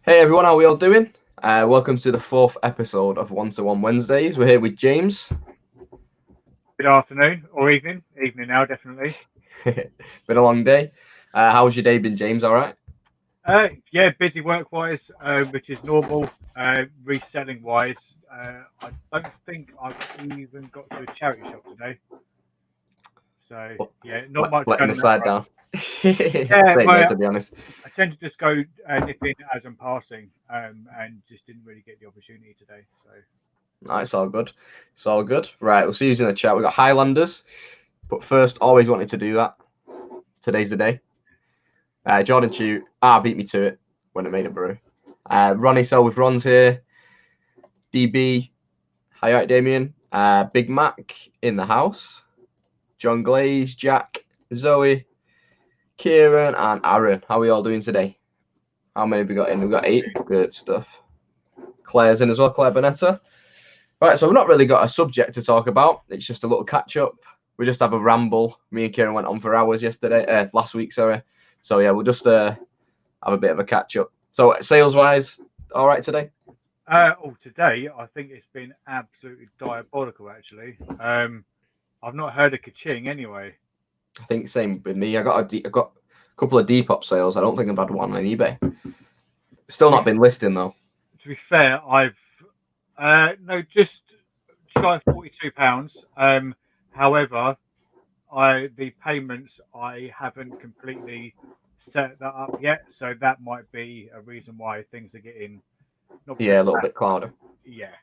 Hey everyone, how are we all doing? Welcome to the fourth episode of One-to-One Wednesdays. We're here with James. Good afternoon or evening. Evening now, definitely. Been a long day. How's your day been, James? All right? Yeah, busy work-wise, which is normal. Reselling-wise, I don't think I've even got to a charity shop today. So yeah, not much Letting going the on that side front. down. Yeah, Same there, well, to be honest. I tend to just go nip in as I'm passing, and just didn't really get the opportunity today. So No, it's all good. It's all good. Right, we'll see you in the chat. We've got Highlanders, but first, always wanted to do that. Today's the day. Jordan Chew, beat me to it when it made a brew. Ronnie Sell with Ron's here. DB, hi, right, Damien. Big Mac in the house. John Glaze, Jack, Zoe, Kieran, and Aaron. How are we all doing today? How many have we got in? We've got 8. Good stuff. Claire's in as well, Claire Bonetta. Right, so we've not really got a subject to talk about. It's just a little catch up. We just have a ramble. Me and Kieran went on for hours last week, sorry. So yeah, we'll just have a bit of a catch up. So sales wise, all right today? today I think it's been absolutely diabolical. Actually, I've not heard a ka-ching anyway. I think same with me. I got a couple of Depop sales. I don't think I've had one on eBay. Still not been listing though. To be fair, I've just shy of £42. However, the payments I haven't completely set that up yet, so that might be a reason why things are getting a little bit cloudy. Yeah.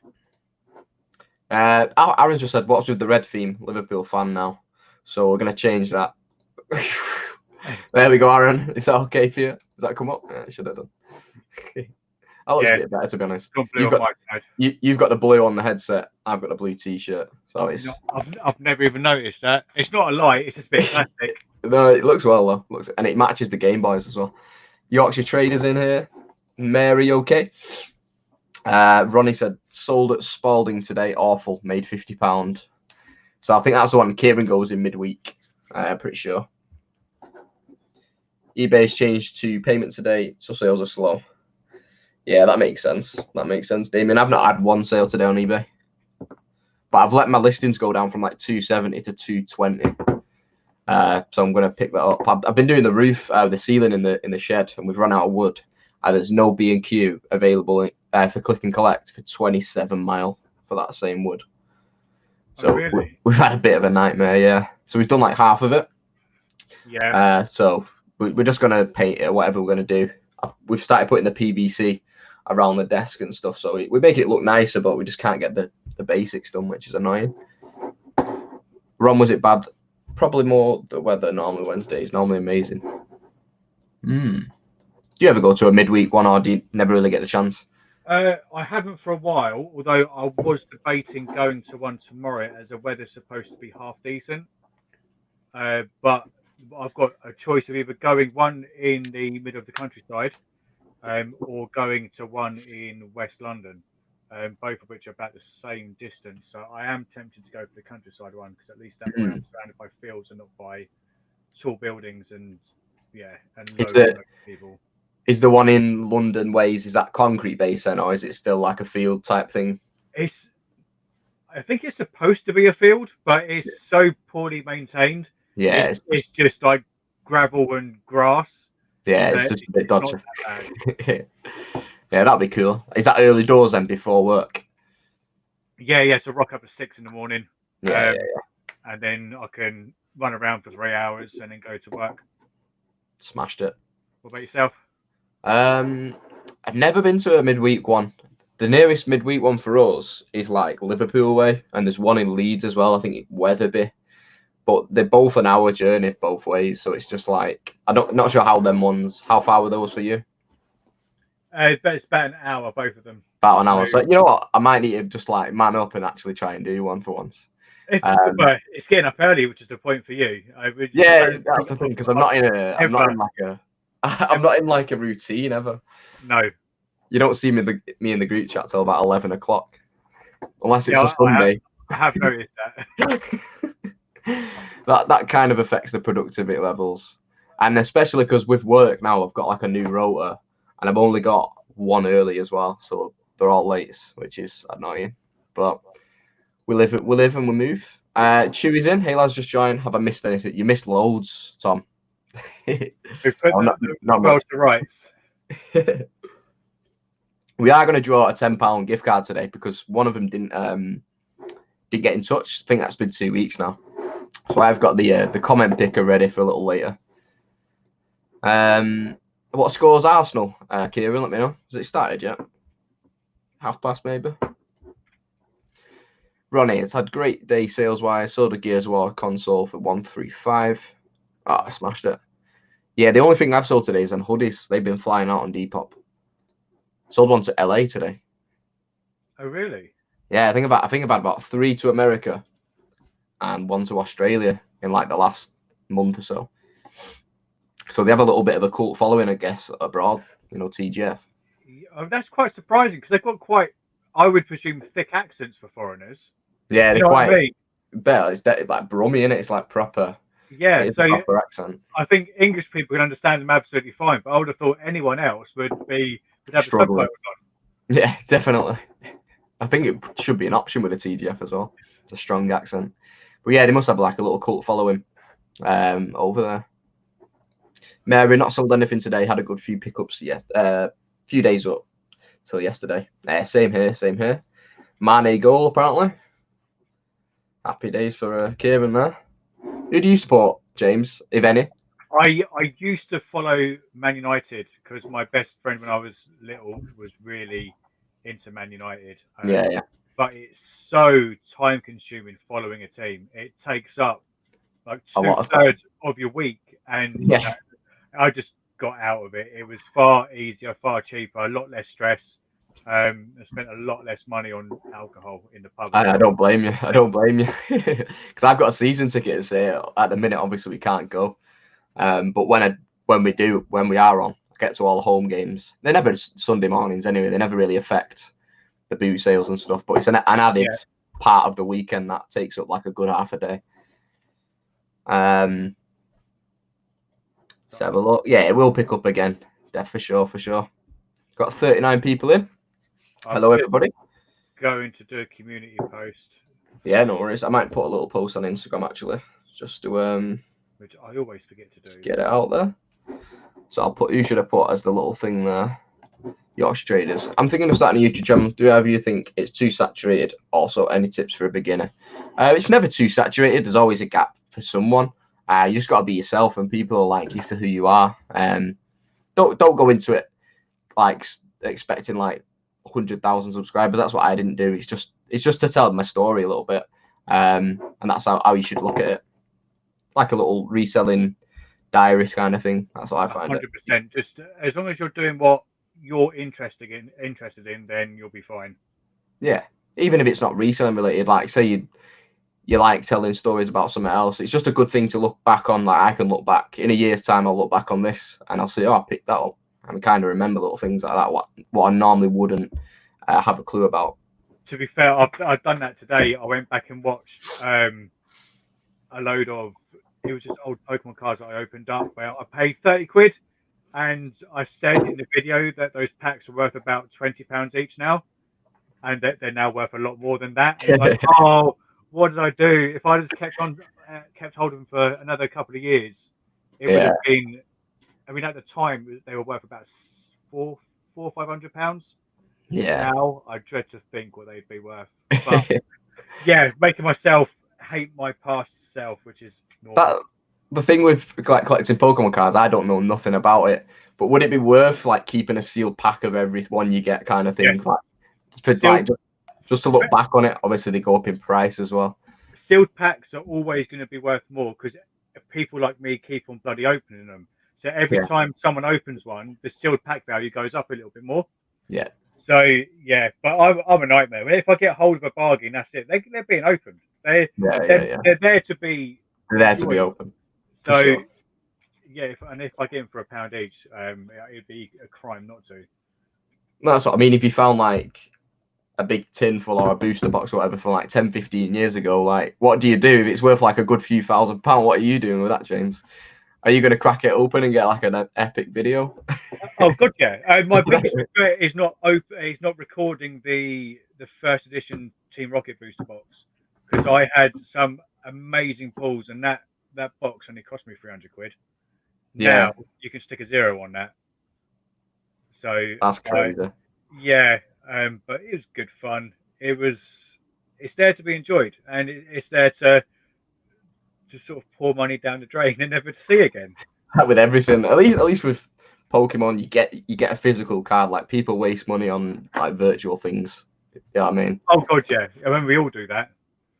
Aaron just said, "What's with the red theme?" Liverpool fan now, so we're gonna change that. There we go, Aaron. Is that okay for you? Does that come up? Yeah, it should have done. That looks a bit better, to be honest. You've got the blue on the headset. I've got the blue t-shirt. So it's. I've never even noticed that. It's not a lie. It's just a bit classic. No, it looks well though. And it matches the Game Boys as well. Yorkshire Traders in here. Mary, okay. Ronnie said sold at Spalding today. Awful. Made £50. So I think that's the one Kieran goes in midweek. I'm pretty sure. eBay's changed to payment today, so sales are slow. Yeah, that makes sense. That makes sense, Damien. I've not had one sale today on eBay, but I've let my listings go down from like 270 to 220. So I'm gonna pick that up. I've been doing the roof, the ceiling in the shed, and we've run out of wood. There's no B&Q available for click and collect for 27 mile for that same wood. So really? we've had a bit of a nightmare, yeah. So we've done like half of it. Yeah. So we're just gonna paint it, whatever we're gonna do. We've started putting the PVC around the desk and stuff, so we make it look nicer, but we just can't get the basics done, which is annoying. Ron, was it bad? Probably more the weather. Normally Wednesday is normally amazing. Do you ever go to a midweek one, or do you never really get the chance? I haven't for a while, although I was debating going to one tomorrow as the weather's supposed to be half decent. But I've got a choice of either going one in the middle of the countryside or going to one in West London, both of which are about the same distance. So I am tempted to go for the countryside one because at least that way I'm surrounded by fields and not by tall buildings and loads of people. Is the one in London Ways, is that concrete base then, or is it still like a field type thing? I think it's supposed to be a field, but it's so poorly maintained. Yeah, it's just like gravel and grass. Yeah, it's just a bit dodgy. Yeah, that'd be cool. Is that early doors then before work? Yeah. So rock up at 6 in the morning. Yeah. And then I can run around for 3 hours and then go to work. Smashed it. What about yourself? I've never been to a midweek one. The nearest midweek one for us is like Liverpool way, and there's one in Leeds as well. I think Wetherby, but they're both an hour journey both ways. So it's just like not sure how them ones. How far were those for you? It's about an hour, both of them. About an hour. So you know what? I might need to just like man up and actually try and do one for once. It's getting up early, which is the point for you. That's the thing, because I'm not in like a routine ever. No. You don't see me in the group chat till about 11 o'clock, unless it's a Sunday. I have noticed that. that kind of affects the productivity levels, and especially because with work now I've got like a new rota, and I've only got one early as well, so they're all late, which is annoying. But we live and we move. Chewy's in. Hey lads, just joined. Have I missed anything? You missed loads, Tom. We put not the much. world to rights. We are going to draw a £10 gift card today because one of them didn't get in touch. I think that's been 2 weeks now. So I've got the comment picker ready for a little later. What scores Arsenal? Kieran, let me know. Has it started yet? 1:30 maybe. Ronnie, it's had great day sales wise. So the Gears of War console for 135. Oh, I smashed it. Yeah, the only thing I've sold today is on hoodies. They've been flying out on Depop. Sold one to LA today. Oh really? Yeah, I think about 3 to America and 1 to Australia in like the last month or so. So they have a little bit of a cult following, I guess, abroad. You know, TGF. Oh, that's quite surprising because they've got quite, I would presume, thick accents for foreigners. Yeah, they're quite. I mean? Better. It's like Brummy, innit? It's like proper. Yeah, it's so a proper accent. I think English people can understand them absolutely fine, but I would have thought anyone else would have the subtitles on. Yeah, definitely. I think it should be an option with a TGF as well. It's a strong accent. But yeah, they must have like a little cult following over there. Mary, not sold anything today. Had a good few pickups. Yes, few days up till yesterday. Same here. Mane goal apparently. Happy days for Kieran there. Who do you support, James, if any? I used to follow Man United because my best friend when I was little was really into Man United. Yeah. But it's so time consuming following a team. It takes up like 2/3 of your week, and yeah. I just got out of it. It was far easier, far cheaper, a lot less stress. I spent a lot less money on alcohol in the pub. I don't blame you. Because I've got a season ticket to say at the minute. Obviously, we can't go. But when we are on, I get to all the home games. They're never Sunday mornings anyway. They never really affect the boot sales and stuff. But it's an added part of the weekend that takes up like a good half a day. Let's have a look. Yeah, it will pick up again. For sure. Got 39 people in. Hello, everybody. Going to do a community post. Yeah, no worries. I might put a little post on Instagram actually, just to which I always forget to do. Get it out there. So I'll put. Who should I put as the little thing there? Yorkshire Traders. I'm thinking of starting a YouTube channel. Do either of you think it's too saturated? Also, any tips for a beginner? It's never too saturated. There's always a gap for someone. You just got to be yourself, and people will like you for who you are. Don't go into it like expecting like 100,000 subscribers. That's what I didn't do. It's just to tell my story a little bit, and that's how you should look at it. Like a little reselling diary kind of thing. That's what I find. 100%. Just as long as you're doing what you're interested in, then you'll be fine. Yeah, even if it's not reselling related. Like say you like telling stories about something else. It's just a good thing to look back on. Like I can look back in a year's time. I'll look back on this and I'll say, oh, I picked that up. And kind of remember little things like that. What I normally wouldn't have a clue about. To be fair, I've done that today. I went back and watched a load of. It was just old Pokemon cards that I opened up where I paid 30 quid, and I said in the video that those packs are worth about £20 each now, and that they're now worth a lot more than that. And it's like, oh, what did I do? If I just kept hold of them for another couple of years, it would have been. I mean, at the time they were worth about £400 or £500. Yeah. Now I dread to think what they'd be worth. But yeah, making myself hate my past self, which is normal. The thing with collecting Pokemon cards, I don't know nothing about it. But would it be worth like keeping a sealed pack of every one you get, kind of thing? Yes. Just to look back on it. Obviously, they go up in price as well. Sealed packs are always going to be worth more because people like me keep on bloody opening them. So every time someone opens one, the sealed pack value goes up a little bit more. Yeah. So yeah, but I'm a nightmare. If I get hold of a bargain, that's it. They're being opened. They're there to be. They're there to be open. So if I get them for £1 each, it'd be a crime not to. That's what I mean. If you found like a big tin full or a booster box or whatever from like 10, 15 years ago, like what do you do? If it's worth like a good few £1,000, what are you doing with that, James? Are you going to crack it open and get like an epic video? Oh god, yeah. My biggest regret is not open. Is not recording the first edition Team Rocket booster box, because I had some amazing pulls, and that box only cost me 300 quid. Yeah. Now you can stick a 0 on that. So That's crazy. yeah, but it was good fun. It's there to be enjoyed, and it's there to sort of pour money down the drain and never to see again. With everything, at least with Pokemon, you get a physical card. Like, people waste money on like virtual things. You know what I mean? Oh god, yeah. I mean, we all do that.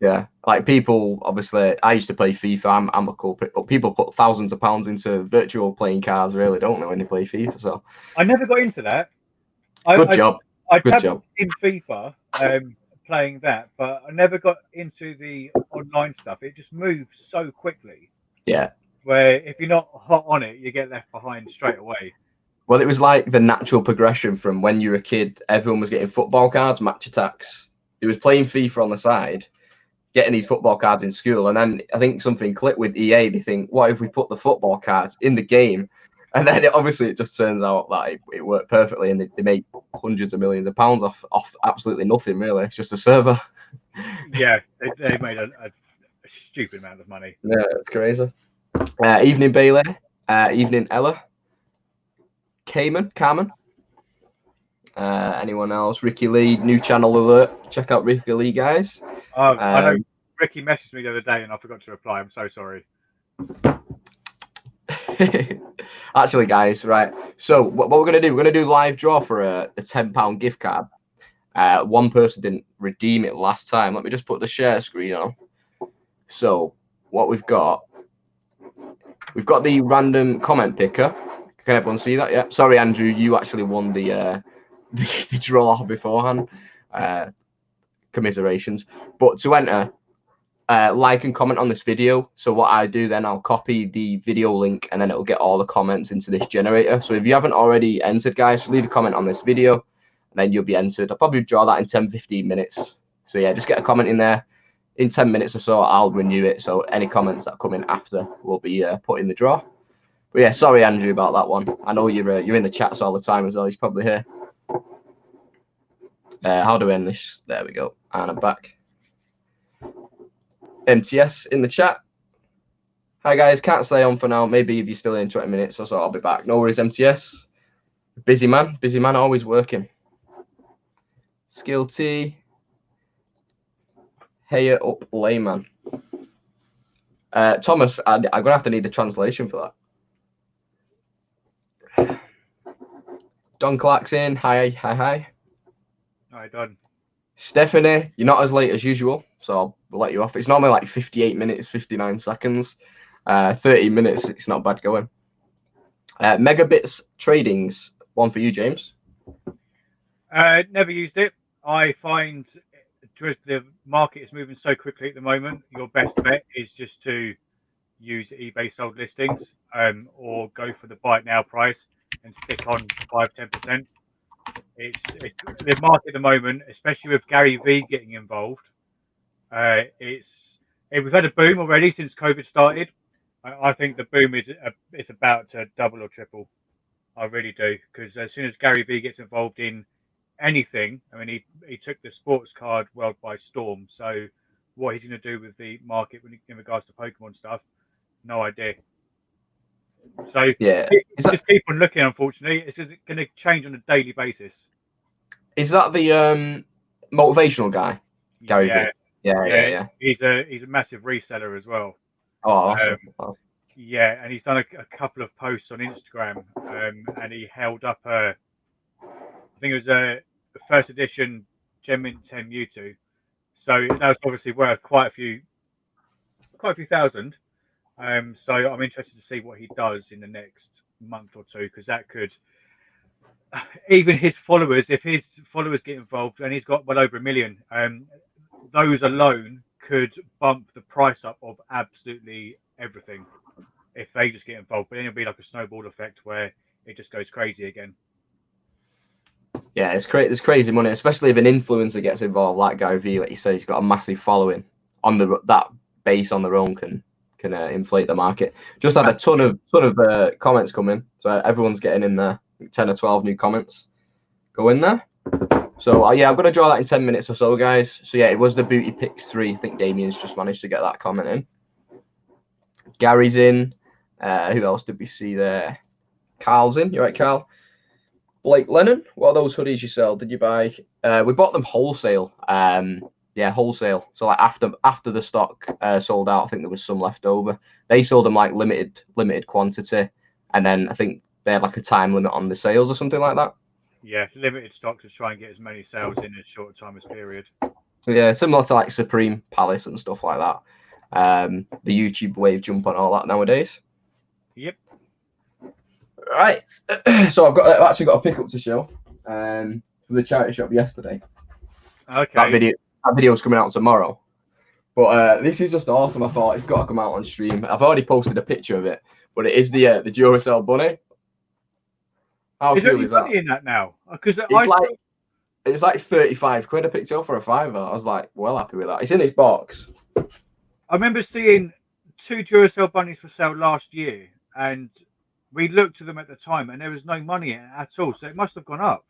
Yeah, like people. Obviously, I used to play FIFA. I'm a culprit, but people put thousands of pounds into virtual playing cards. Really, don't they, when they play FIFA? So I never got into that. good job. I Good dabbled job. in FIFA, playing that, but I never got into the online stuff. It just moves so quickly. Yeah. Where if you're not hot on it, you get left behind straight away. Well, it was like the natural progression from when you were a kid. Everyone was getting football cards, match attacks. It was playing FIFA on the side, getting these football cards in school, and then I think something clicked with EA. They think, what if we put the football cards in the game? And then it just turns out that it worked perfectly, and they make hundreds of millions of pounds off absolutely nothing, really. It's just a server. Yeah, they made a stupid amount of money. Yeah, it's crazy. Evening Bailey, evening Ella, Carmen. Anyone else? Ricky Lee, new channel alert. Check out Ricky Lee, guys. I know Ricky messaged me the other day and I forgot to reply. I'm so sorry. Actually, guys, right. So what we're gonna do? We're gonna do live draw for a £10 gift card. One person didn't redeem it last time. Let me just put the share screen on. So what we've got the random comment picker. Can everyone see that? Yeah. Sorry, Andrew, you actually won the draw beforehand. Commiserations. But to enter, like and comment on this video. So what I do then, I'll copy the video link and then it'll get all the comments into this generator. So if you haven't already entered, guys, leave a comment on this video and then you'll be entered. I'll probably draw that in 10-15 minutes. So yeah, just get a comment in there. In 10 minutes or so, I'll renew it. So any comments that come in after will be put in the draw. But yeah, sorry, Andrew, about that one. I know you're in the chats all the time as well. He's probably here. How do I end this? There we go. And I'm back. MTS in the chat. Hi, guys. Can't stay on for now. Maybe if you're still in 20 minutes or so, I'll be back. No worries, MTS. Busy man, always working. Skill T. Hey up, layman. Thomas, I'm gonna have to need a translation for that. Don Clark's in. Hi. Hi, Don. Stephanie, you're not as late as usual, so I'll let you off. It's normally like 58 minutes, 59 seconds. 30 minutes, it's not bad going. Megabits Tradings, one for you, James. Never used it. I find the market is moving so quickly at the moment. Your best bet is just to use eBay sold listings, or go for the buy it now price and stick on 5-10%. It's the market at the moment, especially with Gary V getting involved. We've had a boom already since COVID started. I think the boom is about to double or triple. I really do, because as soon as Gary V gets involved in anything, I mean, he took the sports card world by storm. So what he's going to do with the market in regards to Pokemon stuff, no idea. So yeah, just keep on looking. Unfortunately, it's going to change on a daily basis. Is that the motivational guy, Gary V? Yeah. He's a massive reseller as well. Oh, awesome. Yeah, and he's done a couple of posts on Instagram, and he held up I think it was a first edition Gem Mint 10 Mewtwo. So that was obviously worth quite a few thousand. So I'm interested to see what he does in the next month or two, because that could, even his followers, if his followers get involved, and he's got well over 1 million, those alone could bump the price up of absolutely everything if they just get involved. But then it'll be like a snowball effect where it just goes crazy again. Yeah, it's there's crazy money, especially if an influencer gets involved, like Gary V. Like you say, he's got a massive following on that base on their own can inflate the market. Just had a ton of comments come in, so everyone's getting in there. 10 or 12 new comments go in there. So yeah, I'm gonna draw that in 10 minutes or so, guys. So yeah, it was the booty picks 3. I think Damien's just managed to get that comment in. Gary's in. Who else did we see there? Carl's in. You right, Carl? Blake Lennon. What are those hoodies you sell? Did you buy? We bought them wholesale. Yeah, wholesale. So like after the stock sold out, I think there was some left over. They sold them like limited quantity, and then I think they had like a time limit on the sales or something like that. Yeah, limited stock to try and get as many sales in as short a time as period. Yeah, similar to like Supreme Palace and stuff like that. The YouTube wave jump on all that nowadays. Yep. Right. So I've actually got a pickup to show from the charity shop yesterday. Okay. That video's coming out tomorrow. But this is just awesome. I thought it's got to come out on stream. I've already posted a picture of it, but it is the Duracell bunny. How cool is that? Money in that now? Because it's like 35 quid. I picked it up for a £5. I was like, well happy with that. It's in its box. I remember seeing 2 Duracell bunnies for sale last year, and we looked at them at the time, and there was no money in it at all. So it must have gone up.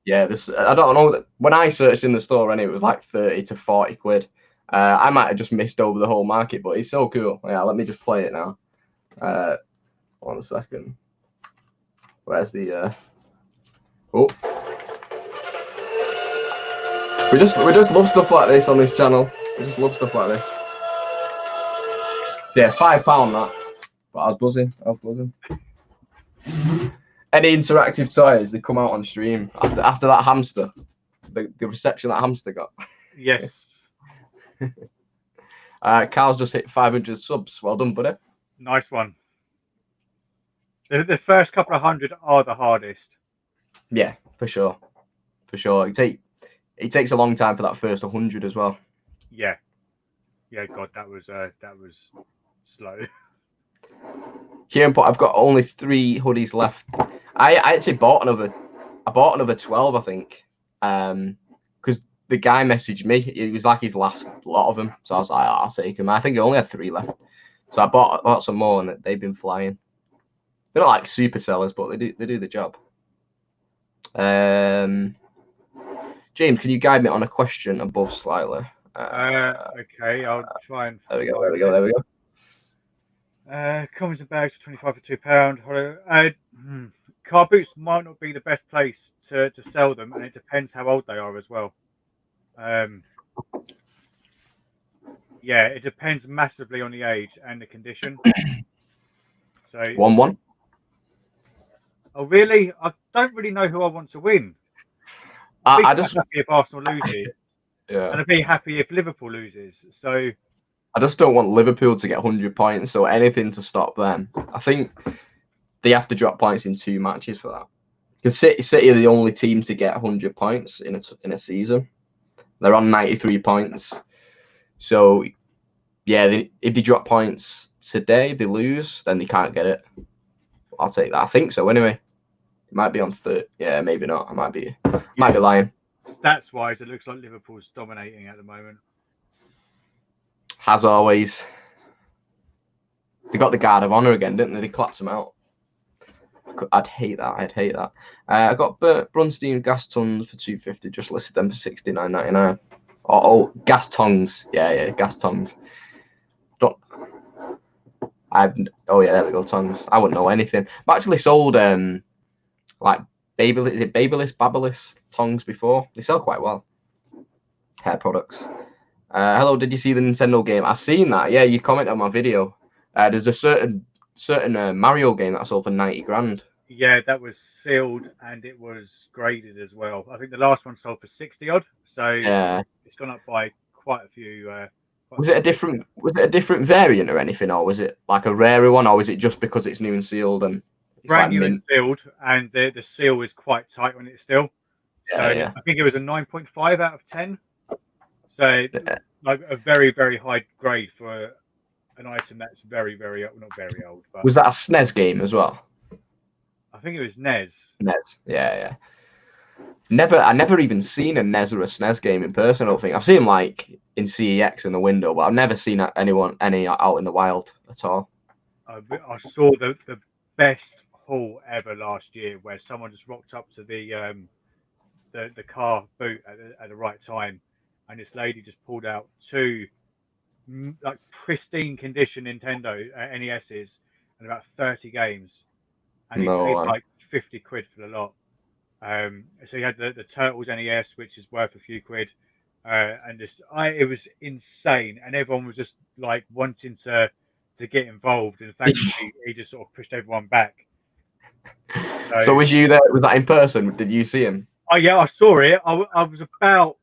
Yeah, I don't know. When I searched in the store, and it was like 30 to 40 quid. I might have just missed over the whole market, but it's so cool. Yeah, let me just play it now. 1 second. Where's the? Oh, we just love stuff like this on this channel. We just love stuff like this. So yeah, £5 that. But I was buzzing. Any interactive toys, they come out on stream after that hamster, the reception that hamster got. Yes. Carl's just hit 500 subs. Well done, buddy. Nice one. The first couple of 100 are the hardest. Yeah, for sure. It takes a long time for that first 100 as well. Yeah. God, that was slow. Here, but I've got only 3 hoodies left. I actually bought another 12, I think, because the guy messaged me. It was like his last lot of them, so I was like, I'll take them. I think he only had 3 left, so I bought some more, and they've been flying. They're not like super sellers, but they do the job. James, can you guide me on a question above slightly? Okay, I'll try and. There we go. Commons and bags for 25 for £2. Car boots might not be the best place to sell them, and it depends how old they are as well. Yeah, it depends massively on the age and the condition. So 1-1. Oh really? I don't really know who I want to win. I just happy if Arsenal loses. Yeah. And I'd be happy if Liverpool loses. So I just don't want Liverpool to get 100 points, so anything to stop them. I think they have to drop points in 2 matches for that. Because City are the only team to get 100 points in a season. They're on 93 points. So, yeah, if they drop points today, they lose, then they can't get it. I'll take that. I think so, anyway. It might be on 30. Yeah, maybe not. I might be lying. Stats-wise, it looks like Liverpool's dominating at the moment. As always. They got the guard of honour again, didn't they? They clapped them out. I'd hate that. I got Brunstein gas tons for 250. Just listed them for 69.99. Oh, gas tongs. Yeah, gas tongs. Oh yeah, there we go, tongs. I wouldn't know anything. I've actually sold like Babyliss tongs before. They sell quite well. Hair products. Hello, did you see the Nintendo game? I've seen that. Yeah, you commented on my video. There's a certain Mario game that sold for 90 grand. Yeah, that was sealed and it was graded as well. I think the last one sold for 60 odd. So yeah, it's gone up by quite a few. Was it a different variant or anything, or was it like a rarer one, or was it just because it's new and sealed and it's brand new and sealed, and the seal is quite tight on it still? Yeah. I think it was a 9.5 out of 10. So like a very, very high grade for an item that's very, very not very old. But was that a SNES game as well? I think it was NES. NES, yeah. I never even seen a NES or a SNES game in person. I don't think I've seen them like in CEX in the window, but I've never seen any out in the wild at all. I saw the best haul ever last year, where someone just rocked up to the car boot at the right time, and this lady just pulled out two like pristine condition Nintendo NESs and about 30 games, and he No paid way. like 50 quid for the lot. So he had the Turtles NES, which is worth a few quid, and it was insane, and everyone was just like wanting to get involved, and thankfully he just sort of pushed everyone back. So was you there? Was that in person? Did you see him? Oh yeah, I saw it. I was about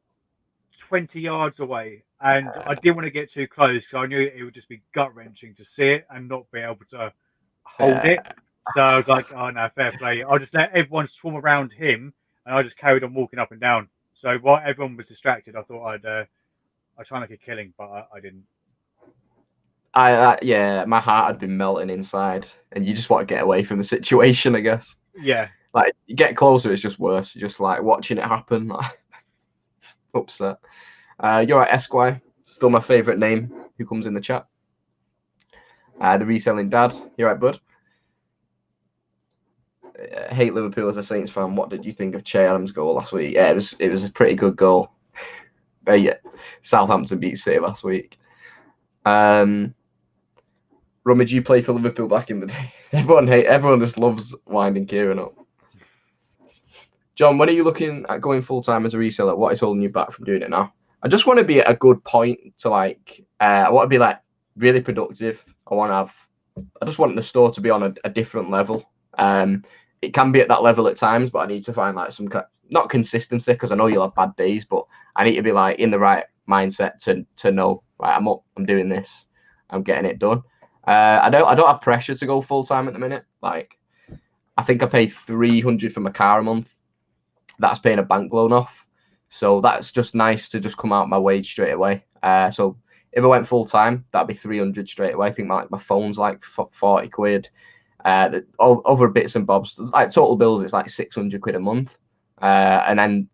20 yards away, and I didn't want to get too close because I knew it would just be gut wrenching to see it and not be able to hold it. So I was like, oh no, fair play. I'll just let everyone swarm around him, and I just carried on walking up and down. So while everyone was distracted, I thought I'd try and make a killing, but I didn't. Yeah, my heart had been melting inside, and you just want to get away from the situation, I guess. Yeah. Like you get closer, it's just worse. You're just like watching it happen, like, upset. You're right, Esquire. Still my favourite name. Who comes in the chat? The reselling dad. You're right, bud. Hate Liverpool as a Saints fan. What did you think of Che Adams' goal last week? Yeah, it was a pretty good goal. Yeah, Southampton beat City last week. Rummage, you played for Liverpool back in the day. Everyone just loves winding Kieran up. John, when are you looking at going full time as a reseller? What is holding you back from doing it now? I just want to be at a good point to like. I want to be like really productive. I just want the store to be on a different level. It can be at that level at times, but I need to find like some not consistency because I know you'll have bad days, but I need to be like in the right mindset to know right. I'm up. I'm doing this. I'm getting it done. I don't have pressure to go full time at the minute. Like, I think I pay $300 for my car a month. That's paying a bank loan off, so that's just nice to just come out my wage straight away. So if I went full time, that'd be 300 straight away. I think my phone's like 40 quid. Other bits and bobs, like total bills, it's like 600 quid a month. And then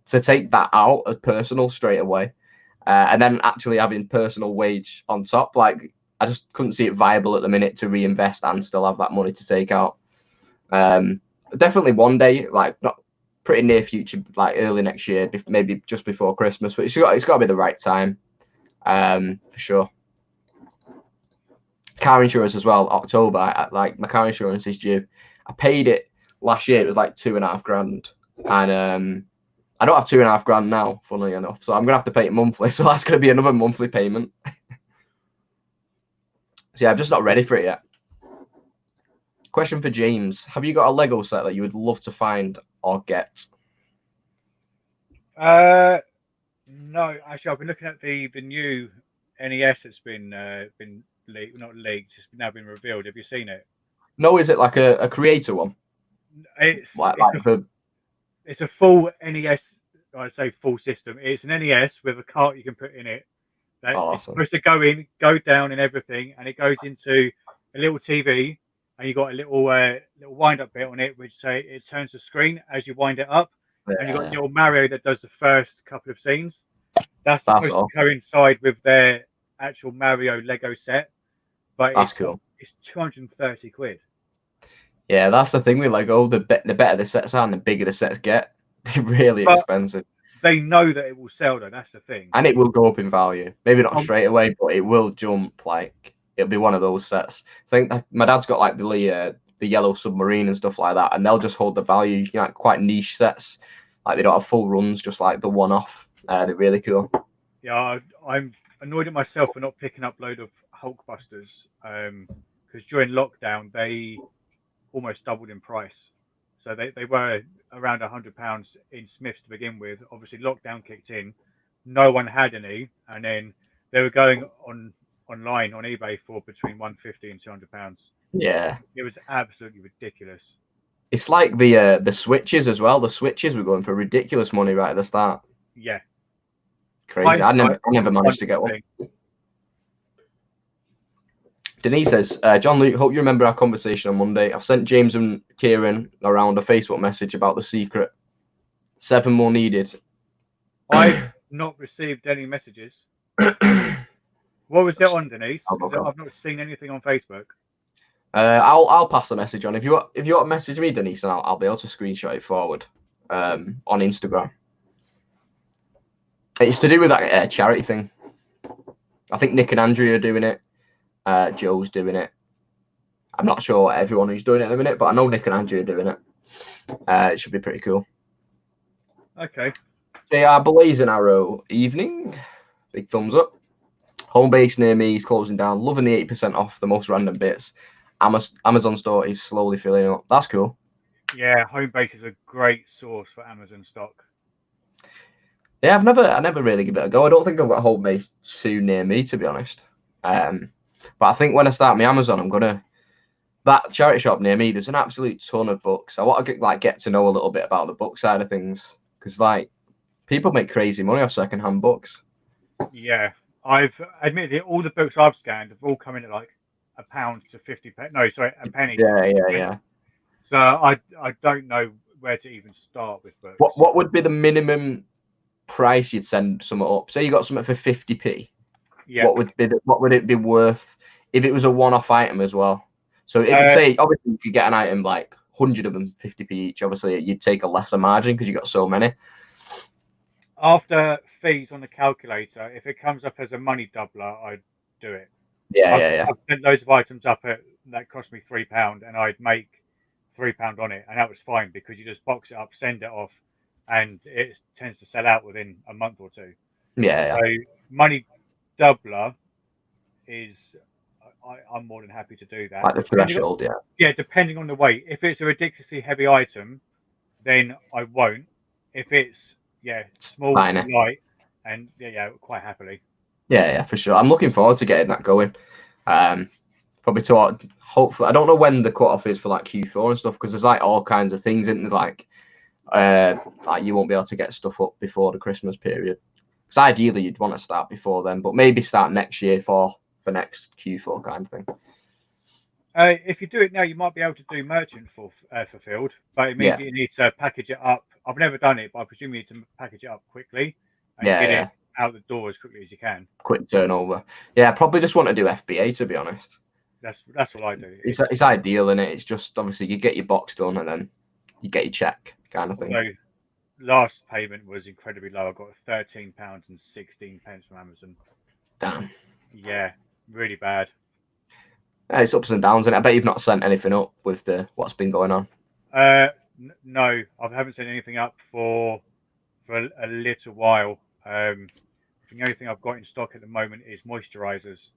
to take that out as personal straight away, and then actually having personal wage on top, like I just couldn't see it viable at the minute to reinvest and still have that money to take out. Definitely one day, like not pretty near future, like early next year, maybe just before Christmas. But it's got to be the right time, for sure. Car insurance as well. October, like my car insurance is due. I paid it last year. It was like $2.5 grand, and I don't have $2.5 grand now, funnily enough. So I'm gonna have to pay it monthly. So that's gonna be another monthly payment. So yeah, I'm just not ready for it yet. Question for James: have you got a Lego set that you would love to find or get? No, actually, I've been looking at the new NES that's been not leaked, it's now been revealed. Have you seen it? No, is it like a creator one? It's a full NES. I'd say full system. It's an NES with a cart you can put in it. It's supposed to go down and everything, and it goes into a little TV, and you got a little wind up bit on it, which it turns the screen as you wind it up, and you got little Mario that does the first couple of scenes. That's supposed to coincide with their actual Mario Lego set, but that's cool. It's 230 quid. Yeah, that's the thing with Lego. The better the sets are, and the bigger the sets get. They're really expensive. They know that it will sell, though. That's the thing. And it will go up in value. Maybe not straight away, but it will jump. Like it'll be one of those sets. I think my dad's got like the yellow submarine and stuff like that, and they'll just hold the value. You know, like quite niche sets. Like they don't have full runs, just like the one-off. They're really cool. Yeah, I'm annoyed at myself for not picking up a load of Hulkbusters because during lockdown they almost doubled in price. So they were around £100 in Smiths to begin with. Obviously, lockdown kicked in. No one had any, and then they were going online on eBay for between £150 and £200. Yeah, it was absolutely ridiculous. It's like the switches as well. The switches were going for ridiculous money right at the start. Yeah, crazy. I never managed to get one. Denise says, John Luke, hope you remember our conversation on Monday. I've sent James and Kieran around a Facebook message about the secret 7 more needed. I've not received any messages. What was that on, Denise? I've not seen anything on Facebook. I'll pass the message on. If you want to message me, Denise, and I'll be able to screenshot it forward on Instagram. It's to do with that charity thing. I think Nick and Andrea are doing it. Joe's doing it. I'm not sure everyone who's doing it at the minute, but I know Nick and Andrea are doing it. It should be pretty cool. Okay. JR Blazing Arrow evening. Big thumbs up. Home base near me is closing down. Loving the 80% off the most random bits. Amazon store is slowly filling up. That's cool. Yeah, home base is a great source for Amazon stock. Yeah, I never really give it a go. I don't think I've got a home base too near me, to be honest. But I think when I start my Amazon, I'm gonna that charity shop near me. There's an absolute ton of books. I want to get to know a little bit about the book side of things because people make crazy money off secondhand books. Yeah, I've admitted all the books I've scanned have all come in at like £1 to 50 pence. No, sorry, a penny. Yeah. So I don't know where to even start with books. What would be the minimum price you'd send something up? Say you got something for 50p. Yeah. What would it be worth if it was a one-off item as well? So if you say obviously you could get an item like 100 of them 50p each, obviously you'd take a lesser margin because you got so many. After fees on the calculator, if it comes up as a money doubler, I'd do it. Yeah. I've sent loads of items up that cost me £3, and I'd make £3 on it, and that was fine because you just box it up, send it off, and it tends to sell out within a month or two. Yeah. So money doubler is, I'm more than happy to do that. Like the threshold, yeah. Yeah, depending on the weight. If it's a ridiculously heavy item, then I won't. If it's small and light, and quite happily. Yeah, for sure. I'm looking forward to getting that going. Probably hopefully. I don't know when the cutoff is for like Q4 and stuff because there's like all kinds of things in there, like you won't be able to get stuff up before the Christmas period. Because ideally you'd want to start before then, but maybe start next year for next Q4 kind of thing. If you do it now, you might be able to do merchant fulfilled, but it means that you need to package it up. I've never done it, but I presume you need to package it up quickly and get it out the door as quickly as you can. Quick turnover. Yeah, I probably just want to do FBA, to be honest. That's what I do. It's ideal, isn't it? It's just obviously you get your box done and then you get your check kind of thing. So last payment was incredibly low. I got £13.16 from Amazon. Damn. Yeah, really bad. Yeah, it's ups and downs, and I bet you've not sent anything up with what's been going on. No, I haven't sent anything up for a little while. The only thing I've got in stock at the moment is moisturizers.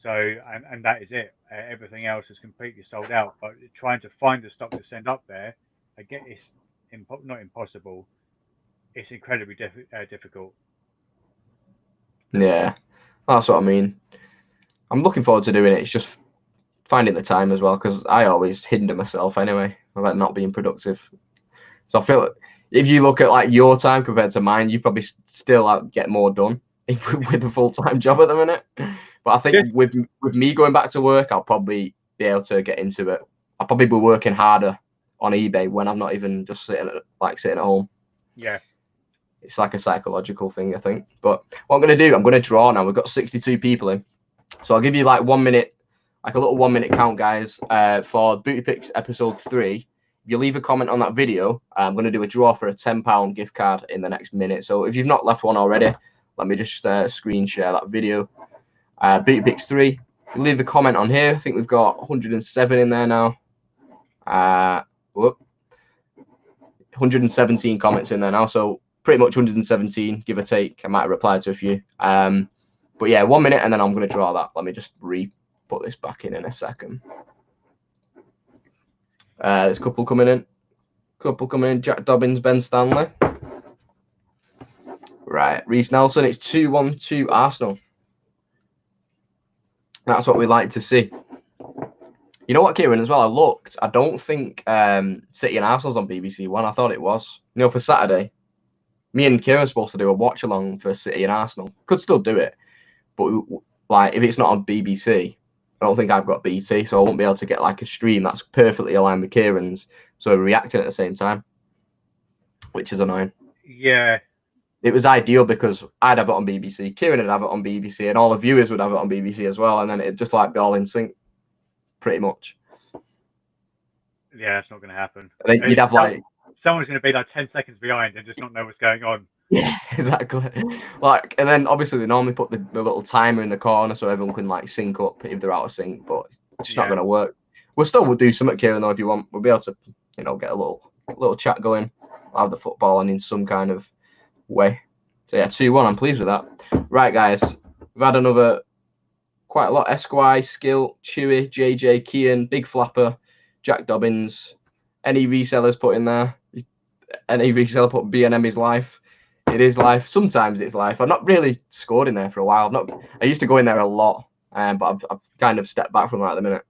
So and that is it. Everything else is completely sold out. But trying to find the stock to send up there, again, it's not impossible. It's incredibly difficult. Yeah, that's what I mean. I'm looking forward to doing it. It's just finding the time as well because I always hinder myself anyway about not being productive. So I feel like if you look at like your time compared to mine, you probably still get more done with a full-time job at the minute. But I think with me going back to work, I'll probably be able to get into it. I'll probably be working harder on eBay when I'm not even just sitting at home. Yeah. It's like a psychological thing, I think. But what I'm going to do, I'm going to draw now. We've got 62 people in. So I'll give you like 1 minute, like a little 1 minute count, guys, for Booty Picks episode 3. If you leave a comment on that video, I'm going to do a draw for a £10 gift card in the next minute. So if you've not left one already, let me just screen share that video. Booty Picks 3. You leave a comment on here. I think we've got 107 in there now. 117 comments in there now. So pretty much 117, give or take. I might have replied to a few. But yeah, 1 minute and then I'm going to draw that. Let me just put this back in a second. There's a couple coming in. Jack Dobbins, Ben Stanley. Right, Reece Nelson. It's 2-1-2 Arsenal. That's what we like to see. You know what, Kieran, as well, I looked. I don't think City and Arsenal's on BBC One. I thought it was. You know, for Saturday, me and Kieran are supposed to do a watch-along for City and Arsenal. Could still do it. But like, if it's not on BBC, I don't think I've got BT, so I won't be able to get like a stream that's perfectly aligned with Kieran's. So we're reacting at the same time. which is annoying. Yeah. It was ideal because I'd have it on BBC, Kieran would have it on BBC, and all the viewers would have it on BBC as well, and then it'd just like be all in sync, pretty much. Yeah, it's not going to happen. And then you'd have like someone's going to be like 10 seconds behind and just not know what's going on. Yeah, exactly. Like, and then obviously they normally put the little timer in the corner so everyone can like sync up if they're out of sync, but it's just not going to work. We'll do something, Kieran, though, if you want. We'll be able to, get a little chat going, have the football on in some kind of way. So yeah, 2-1. I'm pleased with that. Right, guys, we've had another quite a lot. Esquire, Skill, Chewy, JJ, Kian, Big Flapper, Jack Dobbins. Any resellers put in there? Any reseller put B&M is life. It is life. Sometimes it's life. I've not really scored in there for a while. I used to go in there a lot, but I've kind of stepped back from that at the minute.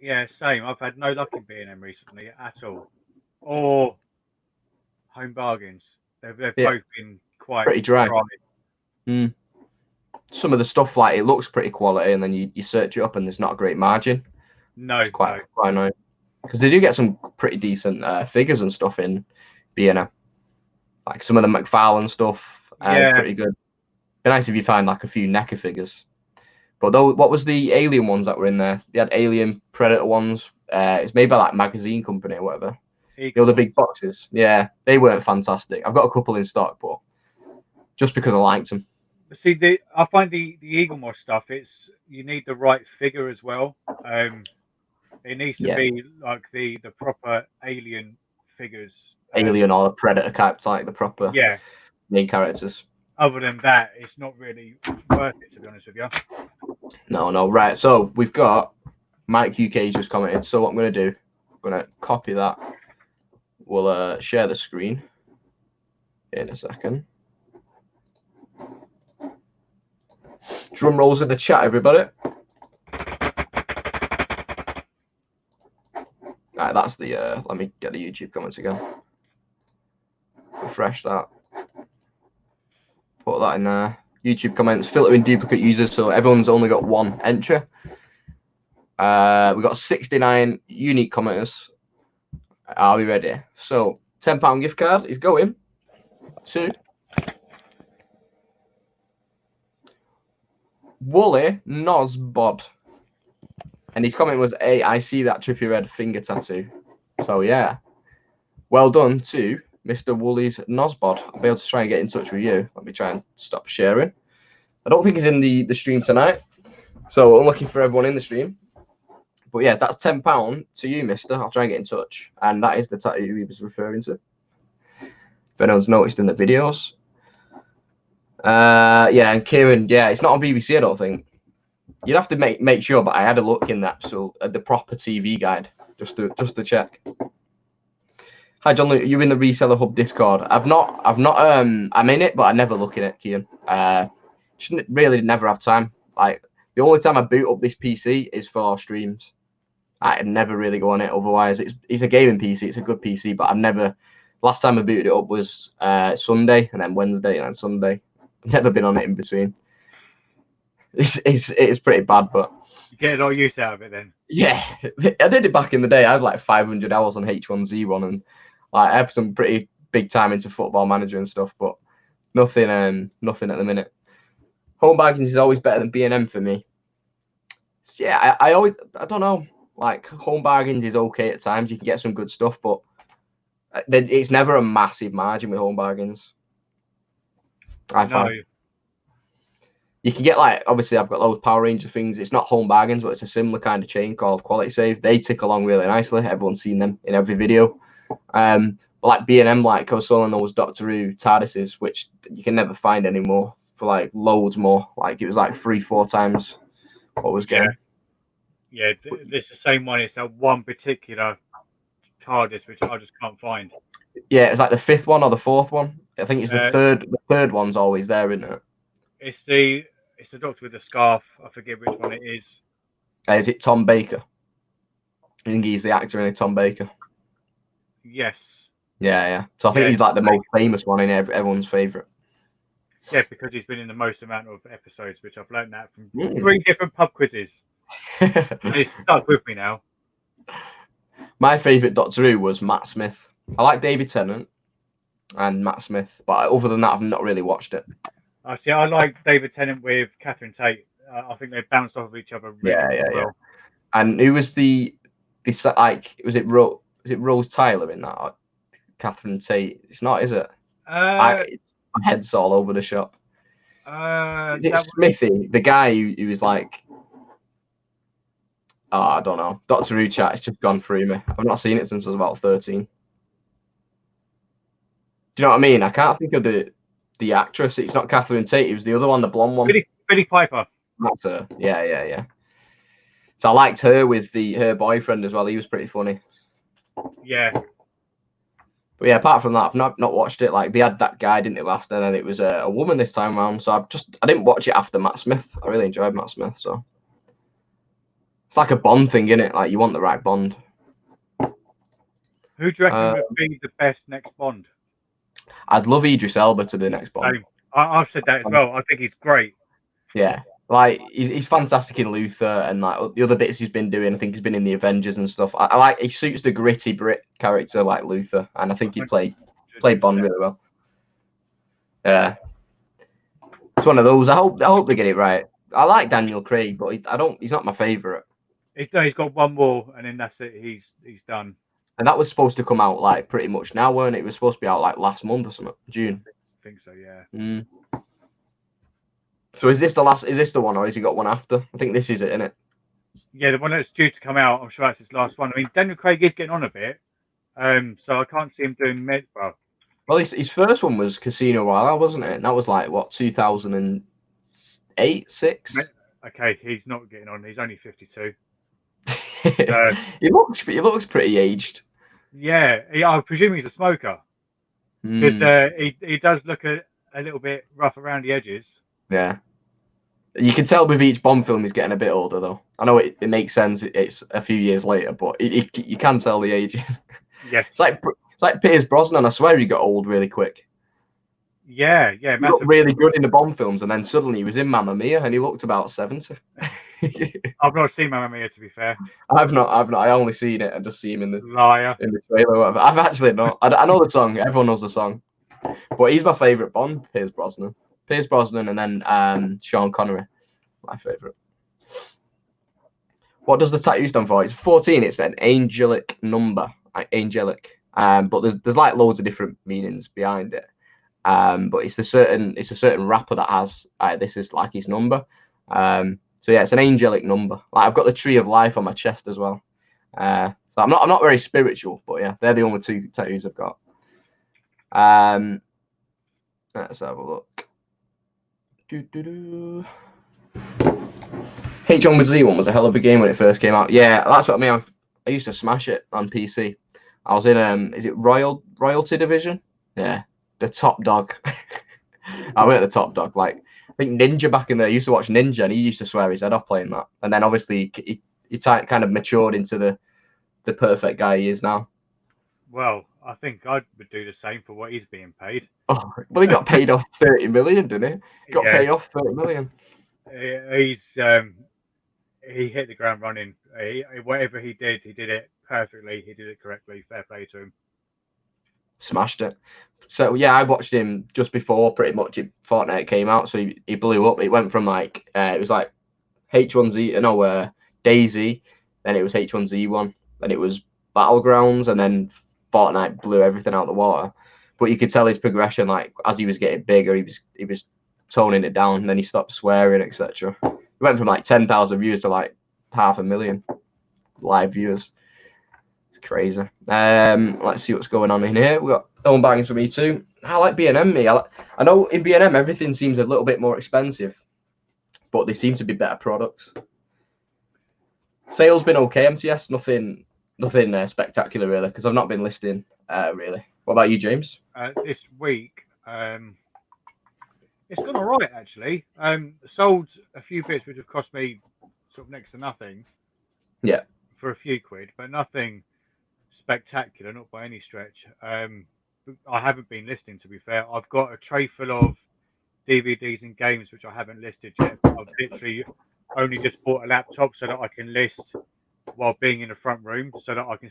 Yeah, same. I've had no luck in B&M recently at all. Or Home Bargains. They've both been quite pretty dry. Some of the stuff, like, it looks pretty quality, and then you search it up and there's not a great margin. No, it's quite annoying. Because they do get some pretty decent figures and stuff in B&M. Like some of the McFarlane stuff is pretty good. Be nice if you find like a few NECA figures. But though, what was the Alien ones that were in there? They had Alien Predator ones. It's made by like Magazine Company or whatever. The big boxes. Yeah, they weren't fantastic. I've got a couple in stock, but just because I liked them. See, I find the Eagle Moss stuff. You need the right figure as well. It needs to be like the proper Alien figures. Alien or Predator types, like the proper main characters. Other than that, it's not really worth it, to be honest with you. No. Right, so we've got Mike UK just commented. So what I'm going to do, I'm going to copy that. We'll share the screen in a second. Drum rolls in the chat, everybody. Right, that's the. Let me get the YouTube comments again. Refresh that. Put that in there. YouTube comments, filtering duplicate users, so everyone's only got one entry. We've got 69 unique commenters. Are we ready? So, £10 gift card is going to Wooly Nosbod. And his comment was, "Hey, I see that trippy red finger tattoo." So, yeah. Well done to Mr. Wooly's Nosbod. I'll be able to try and get in touch with you. Let me try and stop sharing. I don't think he's in the stream tonight. So, I'm looking for everyone in the stream. But, yeah, that's £10 to you, mister. I'll try and get in touch. And that is the tattoo he was referring to. If anyone's noticed in the videos. Yeah, and Kieran, yeah, it's not on BBC, I don't think. You'd have to make sure, but I had a look in that, so the proper TV guide, just to check. Hi John, are you in the Reseller Hub Discord? I'm in it, but I never look in it, Kian. Just really never have time. Like the only time I boot up this PC is for streams. I never really go on it. Otherwise, it's a gaming PC. It's a good PC, but I've never. Last time I booted it up was Sunday, and then Wednesday, and then Sunday. I've never been on it in between. It's pretty bad, but you get all use out of it then. Yeah, I did it back in the day. I had like 500 hours on H1Z1, and like I have some pretty big time into Football Manager and stuff, but nothing at the minute. Home Bargains is always better than B&M for me. So yeah, I don't know. Like Home Bargains is okay at times. You can get some good stuff, but it's never a massive margin with Home Bargains. I find. You can get like, obviously I've got those Power Ranger things. It's not Home Bargains, but it's a similar kind of chain called Quality Save. They tick along really nicely. Everyone's seen them in every video. But like B&M, like I was selling those Doctor Who TARDISes, which you can never find anymore for like loads more. Like it was like 3-4 times what was getting. Yeah, it's the same one. It's that one particular TARDIS which I just can't find. Yeah, it's like the 5th one or the 4th one. I think it's the third. The third one's always there, isn't it? It's the doctor with the scarf. I forget which one it is. Is it Tom Baker? I think he's the actor in it, Tom Baker. Yes. Yeah. So I think he's like the most famous one in everyone's favourite. Yeah, because he's been in the most amount of episodes, which I've learned that from 3 different pub quizzes. And it's stuck with me now. My favourite Doctor Who was Matt Smith. I like David Tennant. and Matt Smith. But other than that, I've not really watched it. I see. I like David Tennant with Catherine Tate. I think they bounced off of each other really well. And who was was it Rose Tyler in that? Or Catherine Tate? It's not, is it? My head's all over the shop. Is it Smithy, the guy who was like, I don't know. Doctor Who chat, it's just gone through me. I've not seen it since I was about 13. Do you know what I mean? I can't think of the actress. It's not Catherine Tate. It was the other one, the blonde one. Billy Piper. That's her. Yeah. So I liked her with her boyfriend as well. He was pretty funny. Yeah. But yeah, apart from that, I've not watched it. Like, they had that guy, didn't they, last, and then it was a woman this time around. So I didn't watch it after Matt Smith. I really enjoyed Matt Smith. So it's like a Bond thing, isn't it? Like, you want the right Bond. Who do you reckon would be the best next Bond? I'd love Idris Elba to the next Bond. I've said that as well. I think he's great. Yeah. Like, he's fantastic in Luther, and like the other bits he's been doing. I think he's been in the Avengers and stuff. I like, he suits the gritty Brit character like Luther, and I think he played Bond really well. Yeah, it's one of those. I hope they get it right. I like Daniel Craig, but he's not my favorite. He's got one more, and then that's it. He's done. And that was supposed to come out like pretty much now, weren't it? It was supposed to be out like last month or something, June. I think so, yeah. So is this the one, or has he got one after? I think this is it, isn't it? Yeah, the one that's due to come out. I'm sure that's his last one. I mean, Daniel Craig is getting on a bit, so I can't see him doing well. His first one was Casino Royale, wasn't it? And that was like what, 2008, 6. Okay, he's not getting on. He's only 52. He looks pretty aged. Yeah, I presume he's a smoker because he does look a little bit rough around the edges. Yeah. You can tell with each Bond film he's getting a bit older, though. I know it makes sense. It's a few years later, but you can tell the age. Yes. It's like Pierce Brosnan. I swear he got old really quick. Yeah. He looked really good in the Bond films, and then suddenly he was in Mamma Mia, and he looked about 70. I've not seen Mamma Mia, to be fair. I've not. I only seen it and just see him in the liar in the trailer. Or whatever. I've actually not. I know the song. Everyone knows the song, but he's my favorite Bond. Pierce Brosnan, and then Sean Connery, my favorite. What does the tattoo stand for? It's 14. It's an angelic number, angelic. But there's like loads of different meanings behind it. But it's a certain rapper that has this is like his number. So yeah, it's an angelic number. Like, I've got the tree of life on my chest as well. So I'm not very spiritual, but yeah, they're the only two tattoos I've got. Let's have a look. H1Z1 was a hell of a game when it first came out. Yeah, that's what I mean. I used to smash it on PC. I was in is it Royalty Division? Yeah, the top dog. I went at the top dog. Like, I think Ninja back in there. I used to watch Ninja, and he used to swear his head off playing that. And then obviously he kind of matured into the perfect guy he is now. Well, I think I would do the same for what he's being paid. Oh, well, he got paid off 30 million, didn't he? Got paid off 30 million. He hit the ground running. Whatever he did it perfectly. He did it correctly. Fair play to him. Smashed it. So yeah, I watched him just before pretty much Fortnite came out. So he blew up. It went from like it was like H1Z, Daisy, then it was H1Z1, then it was Battlegrounds, and then Fortnite blew everything out of the water. But you could tell his progression, like as he was getting bigger, he was toning it down, and then he stopped swearing, etc. He went from like 10,000 views to like 500,000 live viewers. It's crazy. Let's see what's going on in here. We got own baggings for me too. I like B&M. I know in B&M everything seems a little bit more expensive, but they seem to be better products. Sales been okay. MTS, nothing spectacular really, because I've not been listing really. What about you, James? This week, it's gone all right actually. Sold a few bits which have cost me sort of next to nothing. Yeah. For a few quid, but nothing spectacular, not by any stretch. I haven't been listing, to be fair. I've got a tray full of DVDs and games which I haven't listed yet. I've literally only just bought a laptop so that I can list while being in the front room, so that I can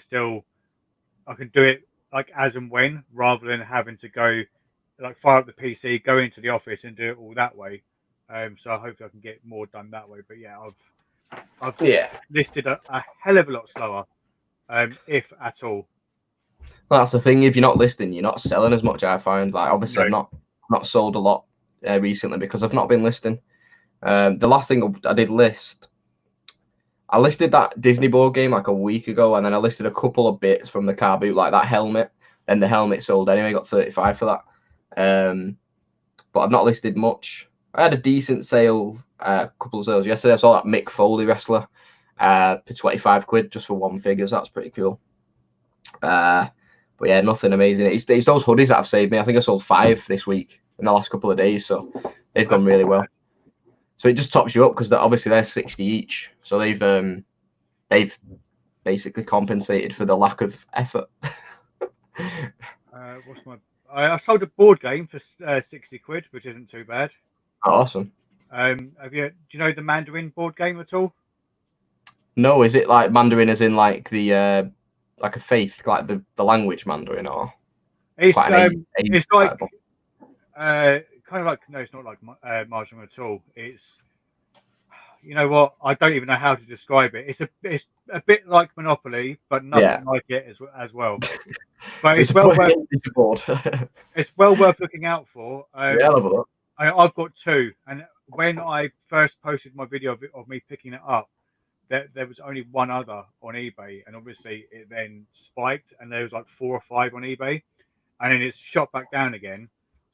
do it like as and when, rather than having to go like fire up the PC, go into the office, and do it all that way. So I hope I can get more done that way. But yeah, I've Yeah. listed a hell of a lot slower, if at all. Well, that's the thing. If you're not listing, you're not selling as much. I find. Like obviously, I've not sold a lot recently because I've not been listing. The last thing I did list, I listed that Disney board game like a week ago, and then I listed a couple of bits from the car boot, like that helmet. And the helmet sold anyway. Got 35 for that. But I've not listed much. I had a decent sale, a couple of sales yesterday. I saw that Mick Foley wrestler for 25 quid just for one figure. So that's pretty cool. But yeah, nothing amazing. It's those hoodies that have saved me. I think I sold 5 this week in the last couple of days, so they've gone really well. So it just tops you up because obviously they're 60 each. So they've basically compensated for the lack of effort. I sold a board game for 60 quid, which isn't too bad. Oh, awesome. Do you know the Mandarin board game at all? No, is it like Mandarin as in like the like a faith, like the language Mandarin, or it's like kind of like, no, it's not like marginal at all. It's, you know what, I don't even know how to describe it. It's a bit like Monopoly, but nothing like it as well. But it's well worth looking out for. Yeah, I've got 2, and when I first posted my video of me picking it up, there was only one other on eBay, and obviously it then spiked, and there was like 4 or 5 on eBay, and then it's shot back down again.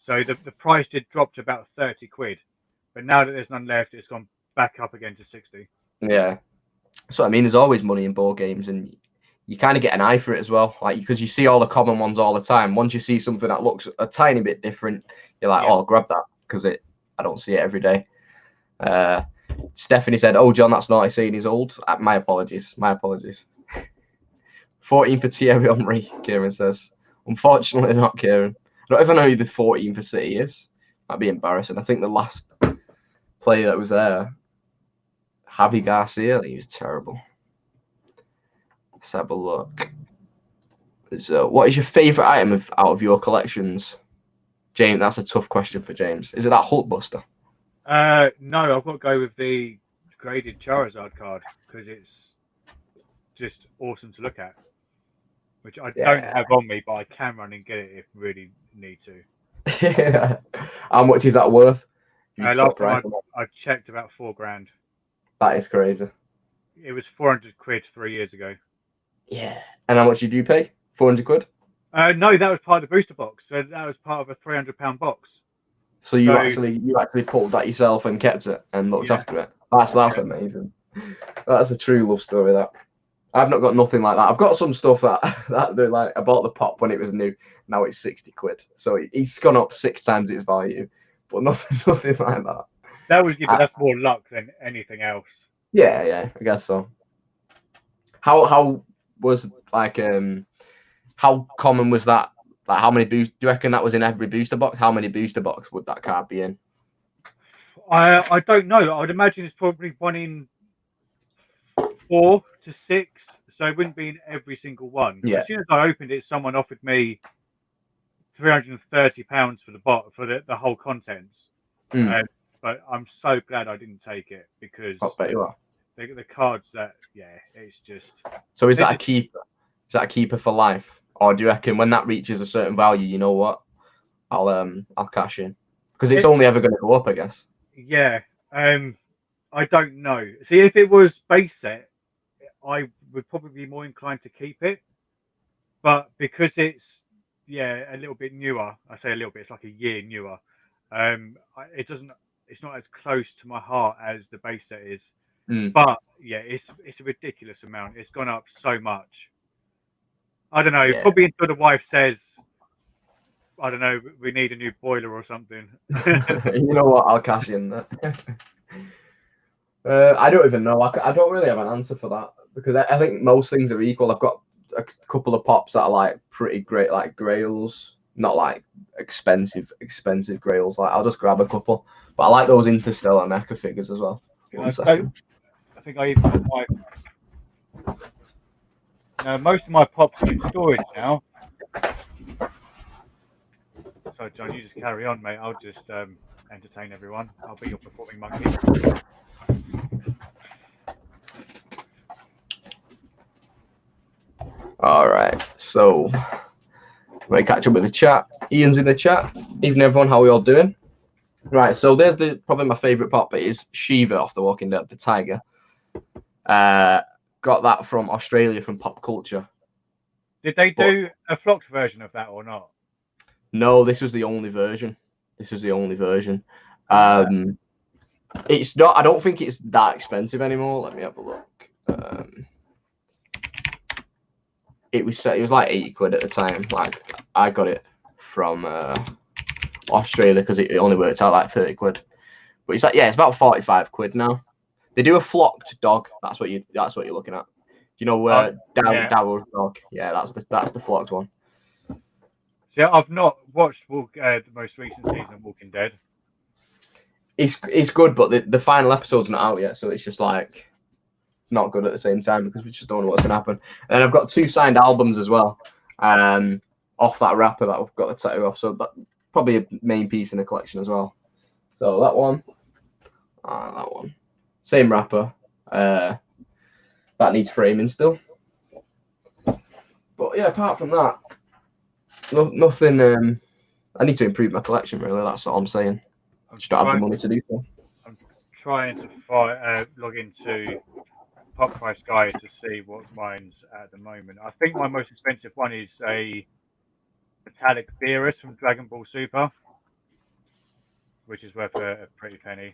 So the price did drop to about 30 quid, but now that there's none left, it's gone back up again to 60. Yeah, so I mean, there's always money in board games, and you kind of get an eye for it as well, like because you see all the common ones all the time. Once you see something that looks a tiny bit different, you're like, oh, I'll grab that because I don't see it every day. Stephanie said, "Oh, John, that's naughty saying he's old." My apologies. 14 for Thierry Henry, Kieran says. Unfortunately, not Kieran. I don't even know who the 14 for City is. That'd be embarrassing. I think the last player that was there, Javi Garcia, he was terrible. Let's have a look. So, what is your favourite item out of your collections? James, that's a tough question for James. Is it that Hulkbuster? No, I've got to go with the graded Charizard card because it's just awesome to look at. Which I don't have on me, but I can run and get it if really need to. How much is that worth? Last time I checked, about $4,000. That is crazy. It was 400 quid 3 years ago. Yeah. And how much did you pay? 400 quid? No, that was part of the booster box. So that was part of a £300 box. So you actually pulled that yourself and kept it and looked after it. That's amazing. That's a true love story. That I've not got nothing like that. I've got some stuff that they're like, I bought the pop when it was new. Now it's 60 quid. So it's gone up 6 times its value, but nothing like that. That's more luck than anything else. Yeah, I guess so. How was like how common was that? Like how many do you reckon that was in every booster box? How many booster box would that card be in? I don't know. I would imagine it's probably 1 in 4 to 6, so it wouldn't be in every single one. Yeah. As soon as I opened it, someone offered me £330 for the whole contents. But I'm so glad I didn't take it because I bet you are. The cards it's just. So is that a keeper? Is that a keeper for life, or do you reckon when that reaches a certain value, you know what, I'll cash in because it's only ever going to go up, I guess. Yeah. I don't know. See, if it was base set, I would probably be more inclined to keep it. But because it's a little bit newer, I say a little bit, it's like a year newer. It's not as close to my heart as the base set is. But it's a ridiculous amount. It's gone up so much. I don't know. Probably until the wife says, I don't know, we need a new boiler or something. You know what? I'll cash in that. I don't even know. I don't really have an answer for that because I think most things are equal. I've got a couple of pops that are like pretty great, like grails, not like expensive grails. Like I'll just grab a couple, but I like those Interstellar Mecha figures as well. I think I even have most of my pops are in storage now. So, John, you just carry on, mate. I'll just entertain everyone. I'll be your performing monkey. All right, so I'm going to catch up with the chat. Ian's in the chat. Evening, everyone. How are we all doing? Right, so there's probably my favourite pop bit is Shiva off The Walking Dead, the tiger. Got that from Australia, from Pop Culture. Did they do a flocked version of that or not? No, this was the only version. It's not. I don't think it's that expensive anymore. Let me have a look. It was like 80 quid at the time. Like I got it from Australia because it only worked out like 30 quid. But it's like, yeah, it's about 45 quid now. They do a flocked dog. That's what you're looking at. You know, Daryl's dog. Yeah, that's the flocked one. So I've not watched the most recent season of Walking Dead. It's good, but the final episode's not out yet, so it's just like not good at the same time because we just don't know what's gonna happen. And I've got 2 signed albums as well, off that rapper that I've got the tattoo off. So that probably a main piece in the collection as well. So that one, same rapper. That needs framing still. But yeah, apart from that, nothing. I need to improve my collection. Really, that's all I'm saying. I just don't have the money to do so. I'm trying to log into Pop Price Guide to see what mine's at the moment. I think my most expensive one is a metallic Beerus from Dragon Ball Super, which is worth a pretty penny.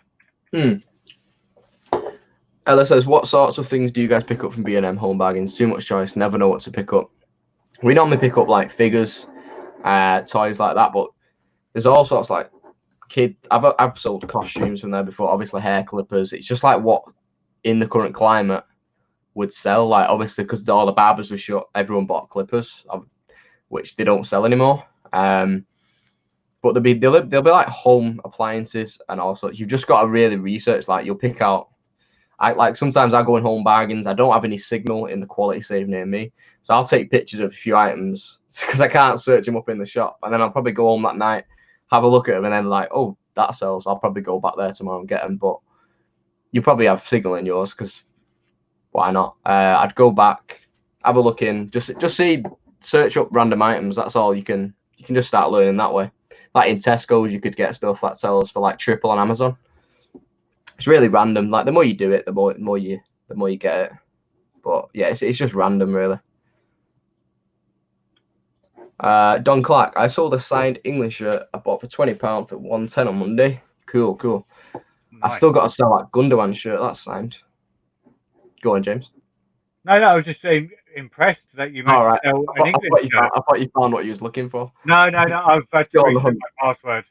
Ella says, what sorts of things do you guys pick up from B&M home bargains? Too much choice, never know what to pick up. We normally pick up like figures, toys like that, but there's all sorts like I've sold costumes from there before, obviously hair clippers. It's just like what in the current climate would sell. Like obviously because all the barbers were shut, everyone bought clippers, which they don't sell anymore. But they'll be like home appliances and all sorts. You've just got to really research. Like you'll pick out. Sometimes I go in home bargains. I don't have any signal in the quality save near me, so I'll take pictures of a few items because I can't search them up in the shop. And then I'll probably go home that night, have a look at them, and then like, oh, that sells. I'll probably go back there tomorrow and get them. But you probably have signal in yours because why not? I'd go back, have a look in, just search up random items. That's all you can just start learning that way. Like in Tesco's, you could get stuff that sells for like triple on Amazon. It's really random. Like the more you do it, the more you get it. But yeah, it's just random, really. Don Clark, I sold a signed English shirt I bought for £20 for £110 on Monday. Cool. Nice. I've still got to sell that Gundawan shirt that's signed. Go on, James. No, I was just impressed that you managed to sell an English shirt. I thought you found what you was looking for. No, I've had to reset my password.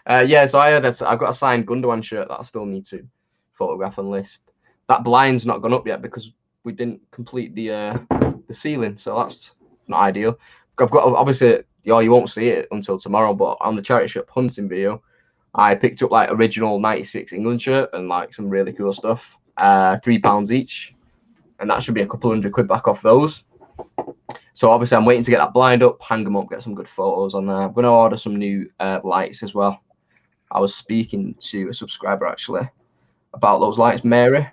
Yeah, so I've got a signed Gundawan shirt that I still need to photograph and list. That blind's not gone up yet because we didn't complete the ceiling, so that's not ideal. I've got obviously, you won't see it until tomorrow, but on the charity shop hunting video, I picked up like original '96 England shirt and like some really cool stuff, £3 each, and that should be a couple £100 back off those. So obviously I'm waiting to get that blind up, hang them up, get some good photos on there. I'm going to order some new lights as well. I was speaking to a subscriber actually about those lights, Mary,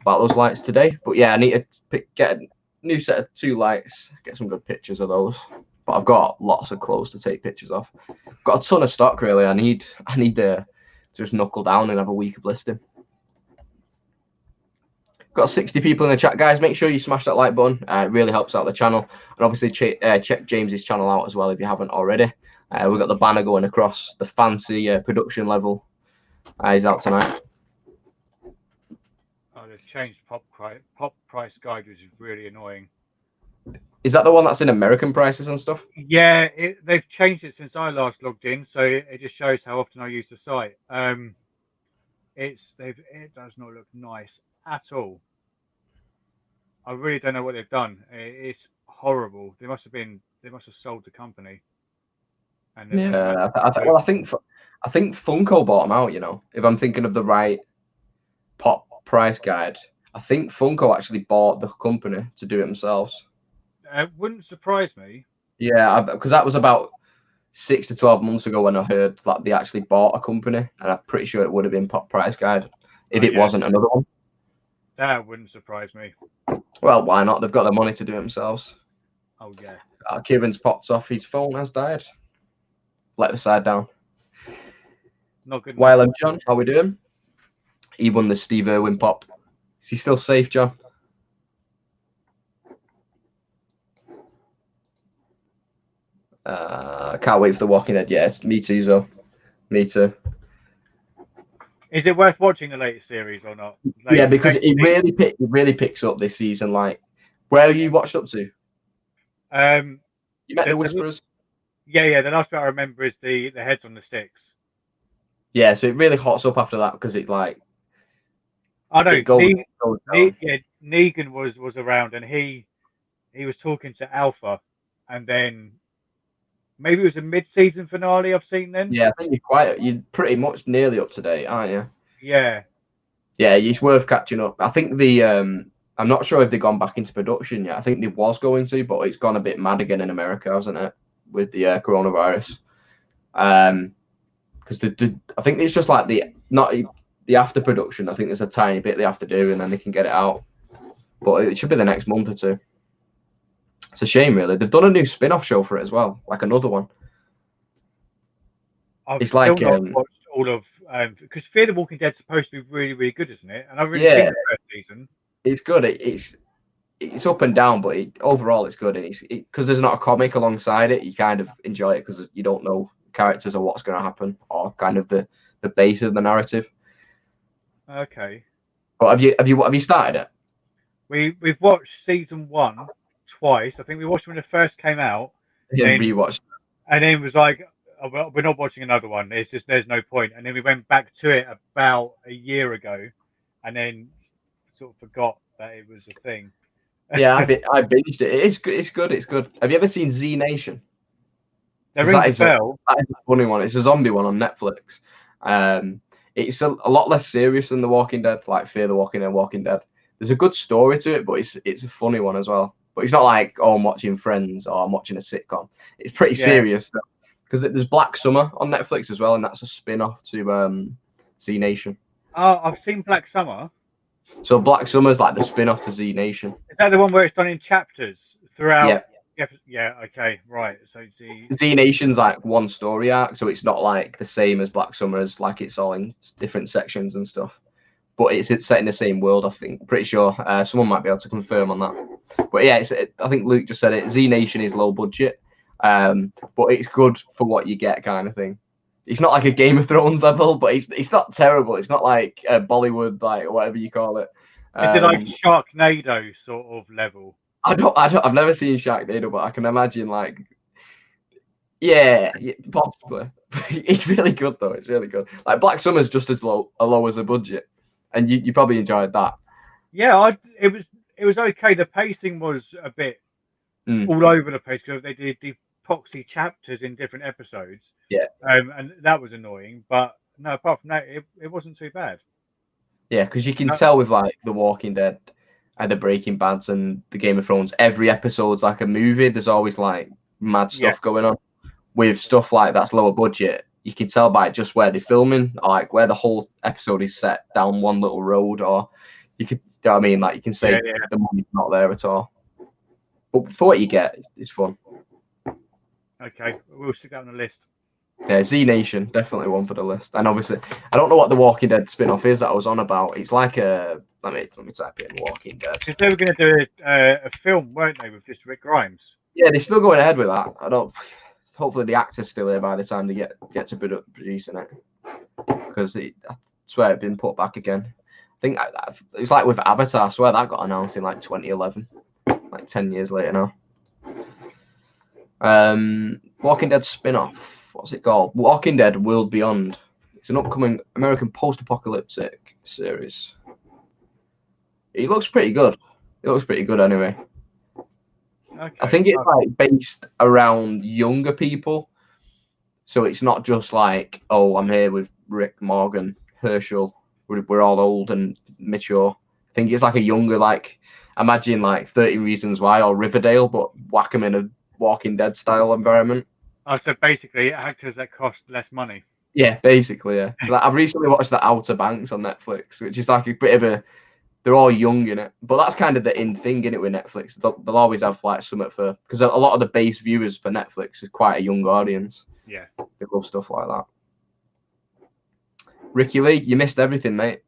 about those lights today. But yeah, I need to get a new set of 2 lights, get some good pictures of those. But I've got lots of clothes to take pictures of. I've got a ton of stock really. I need to just knuckle down and have a week of listing. Got 60 people in the chat, guys. Make sure you smash that like button. It really helps out the channel. And obviously check James's channel out as well if you haven't already. We've got the banner going across the fancy production level. He's out tonight. Oh, they've changed Pop Price Guide, which is really annoying. Is that the one that's in American prices and stuff? Yeah, they've changed it since I last logged in, so it just shows how often I use the site. It does not look nice at all. I really don't know what they've done. It's horrible. They must have sold the company. And yeah, I think Funko bought them out. You know, if I'm thinking of the right Pop Price Guide, I think Funko actually bought the company to do it themselves. It wouldn't surprise me. Yeah, because that was about 6 to 12 months ago when I heard that they actually bought a company, and I'm pretty sure it would have been Pop Price Guide if it wasn't another one. That wouldn't surprise me. Well, why not? They've got the money to do it themselves. Oh yeah. Kieran's popped off. His phone has died. Let the side down. Not good. While I'm John, how we doing? He won the Steve Irwin pop. Is he still safe, John? I can't wait for The Walking Dead. Yes, me too, Zo. Me too. Is it worth watching the latest series or not? Yeah, because it really picks up this season. Like, where are you watched up to? You met the Whisperers? Yeah. The last bit I remember is the heads on the sticks. Yeah, so it really hots up after that because it like. I know. Negan was around and he was talking to Alpha, and then maybe it was a mid-season finale I've seen then. Yeah, I think you're pretty much nearly up to date, aren't you? Yeah. Yeah, it's worth catching up. I think I'm not sure if they've gone back into production yet. I think they was going to, but it's gone a bit mad again in America, hasn't it, with the coronavirus? Because I think it's just like the after production. I think there's a tiny bit they have to do, and then they can get it out. But it should be the next month or two. It's a shame, really. They've done a new spin-off show for it as well, like another one. I've still not watched all of because Fear the Walking Dead's supposed to be really, really good, isn't it? And I've really seen the first season. It's good. It's up and down, but overall it's good. And because there's not a comic alongside it, you kind of enjoy it because you don't know characters or what's going to happen or kind of the base of the narrative. Okay. But have you started it? We've watched season 1 twice. I think we watched it when it first came out. Yeah, rewatched. And then it was like, oh, well, we're not watching another one. It's just there's no point. And then we went back to it about a year ago, and then sort of forgot that it was a thing. Yeah, I binged it. It's good. It's good. Have you ever seen Z Nation? There rings a bell. That is a funny one. It's a zombie one on Netflix. It's a lot less serious than The Walking Dead, like Fear the Walking Dead, Walking Dead. There's a good story to it, but it's a funny one as well. But it's not like, oh, I'm watching Friends or I'm watching a sitcom. It's pretty serious stuff. Because there's Black Summer on Netflix as well, and that's a spin-off to Z Nation. Oh, I've seen Black Summer. So Black Summer is like the spin-off to Z Nation. Is that the one where it's done in chapters throughout? Yeah. Okay, right. So Z Nation's like one story arc, so it's not like the same as Black Summer, as like it's all in different sections and stuff. But it's set in the same world, I think. Pretty sure. Someone might be able to confirm on that. But yeah, I think Luke just said it. Z Nation is low budget, but it's good for what you get, kind of thing. It's not like a Game of Thrones level, but it's not terrible. It's not like Bollywood, like whatever you call it. Is it like Sharknado sort of level? I've never seen Sharknado, but I can imagine like, yeah, possibly. It's really good though. It's really good. Like Black Summer's just as low as a budget, and you probably enjoyed that. Yeah, it was okay. The pacing was a bit all over the place because they did the epoxy chapters in different episodes. Yeah. And that was annoying, but no, apart from that, it wasn't too bad. Yeah, because you can tell with like The Walking Dead and the Breaking Bads and the Game of Thrones, every episode's like a movie. There's always like mad stuff going on. With stuff like that's lower budget, you can tell by just where they're filming, or like where the whole episode is set down one little road, or you could, you know what I mean, like you can say the money's not there at all. But for what you get, it's fun. Okay, we'll stick that on the list. Yeah, Z Nation, definitely one for the list. And obviously, I don't know what the Walking Dead spin-off is that I was on about. It's like a let me type in Walking Dead. Because they were going to do a film, weren't they, with just Rick Grimes? Yeah, they're still going ahead with that. Hopefully, the actor's still here by the time they get to producing it. Because I swear it's been put back again. I think it was like with Avatar. I swear that got announced in like 2011, like 10 years later now. Walking Dead spin-off. What's it called? Walking Dead World Beyond. It's an upcoming American post-apocalyptic series. It looks pretty good. It looks pretty good anyway. Okay. I think it's like based around younger people. So it's not just like, oh, I'm here with Rick, Morgan, Herschel. We're all old and mature. I think it's like a younger, like imagine like 30 Reasons Why or Riverdale, but whack them in a Walking Dead style environment. Oh, so basically, actors that cost less money. Yeah, basically, yeah. Like, I've recently watched The Outer Banks on Netflix, which is like a bit of a. They're all young in it, but that's kind of the in thing in it with Netflix. They'll always have like something for, because a lot of the base viewers for Netflix is quite a young audience. Yeah, they love stuff like that. Ricky Lee, you missed everything, mate.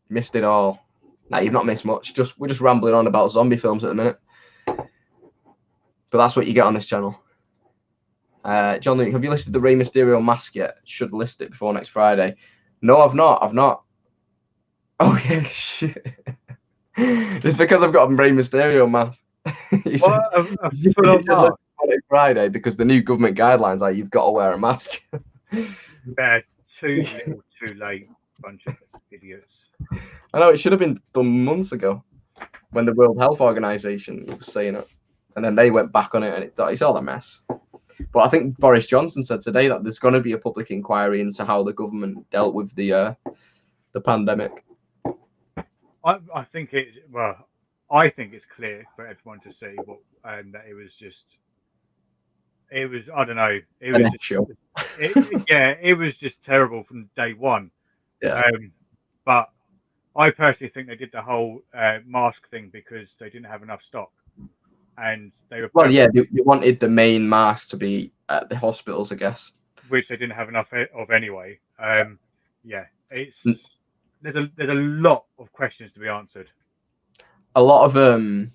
You missed it all. Nah, you've not missed much. We're just rambling on about zombie films at the minute, but that's what you get on this channel. John Luke, have you listed the Rey Mysterio mask yet? Should list it before next Friday. No, I've not. Oh yeah, shit. It's because I've got a Rey Mysterio mask. You should list it Friday because the new government guidelines are you've got to wear a mask. They're too little, too late, bunch of idiots. I know, it should have been done months ago when the World Health Organization was saying it, and then they went back on it, and it's all a mess. But I think Boris Johnson said today that there's going to be a public inquiry into how the government dealt with the pandemic. I think it's clear for everyone to see what that it was just. It was, I don't know. It was just, it was just terrible from day one. Yeah. But I personally think they did the whole mask thing because they didn't have enough stock, and they were they wanted the main mask to be at the hospitals, I guess, which they didn't have enough of anyway. There's a lot of questions to be answered. A lot of the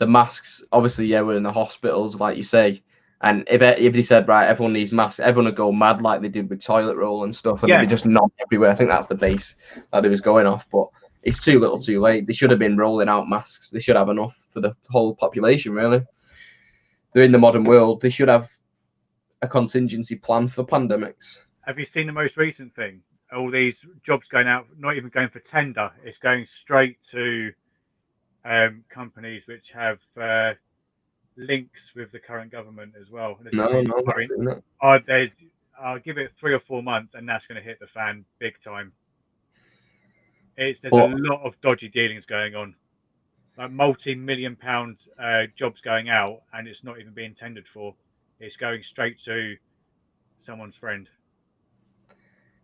masks, obviously, were in the hospitals, like you say. And if they said, right, everyone needs masks, everyone would go mad like they did with toilet roll and stuff, and they'd be just not everywhere. I think that's the base that they was going off, but it's too little, too late. They should have been rolling out masks. They should have enough for the whole population, really. They're in the modern world. They should have a contingency plan for pandemics. Have you seen the most recent thing? All these jobs going out, not even going for tender. It's going straight to companies which have links with the current government as well. No. I'll give it 3 or 4 months, and that's going to hit the fan big time. There's a lot of dodgy dealings going on, like multi-million-pound jobs going out, and it's not even being tendered for. It's going straight to someone's friend.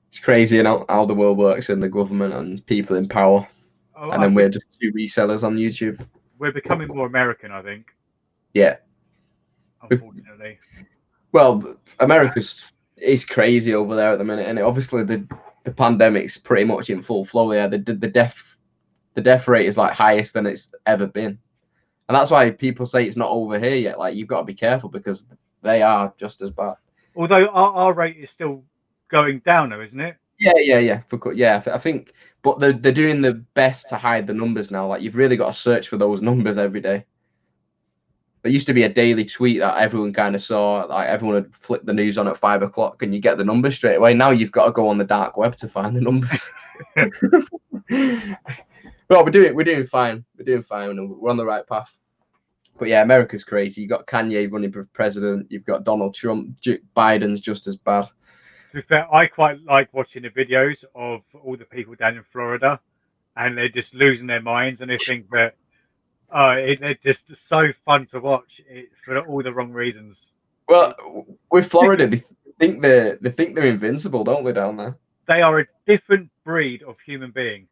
It's crazy, how the world works in the government and people in power. And then we're just 2 resellers on YouTube. We're becoming more American, I think. Yeah. Unfortunately. Well, America's is crazy over there at the minute, and obviously the pandemic's pretty much in full flow there. The death rate is like highest than it's ever been, and that's why people say it's not over here yet. Like, you've got to be careful because they are just as bad. Although our rate is still going down, though, isn't it? Yeah. I think, but they're doing the best to hide the numbers now. Like, you've really got to search for those numbers every day. There used to be a daily tweet that everyone kind of saw, like everyone would flip the news on at 5 o'clock and you get the numbers straight away. Now you've got to go on the dark web to find the numbers. Well, we're doing fine. We're on the right path. But yeah, America's crazy. You've got Kanye running for president. You've got Donald Trump. Biden's just as bad. To be fair, I quite like watching the videos of all the people down in Florida, and they're just losing their minds, and they think that they're just so fun to watch for all the wrong reasons. Well, with Florida, they think they're invincible, don't they, down there? They are a different breed of human being.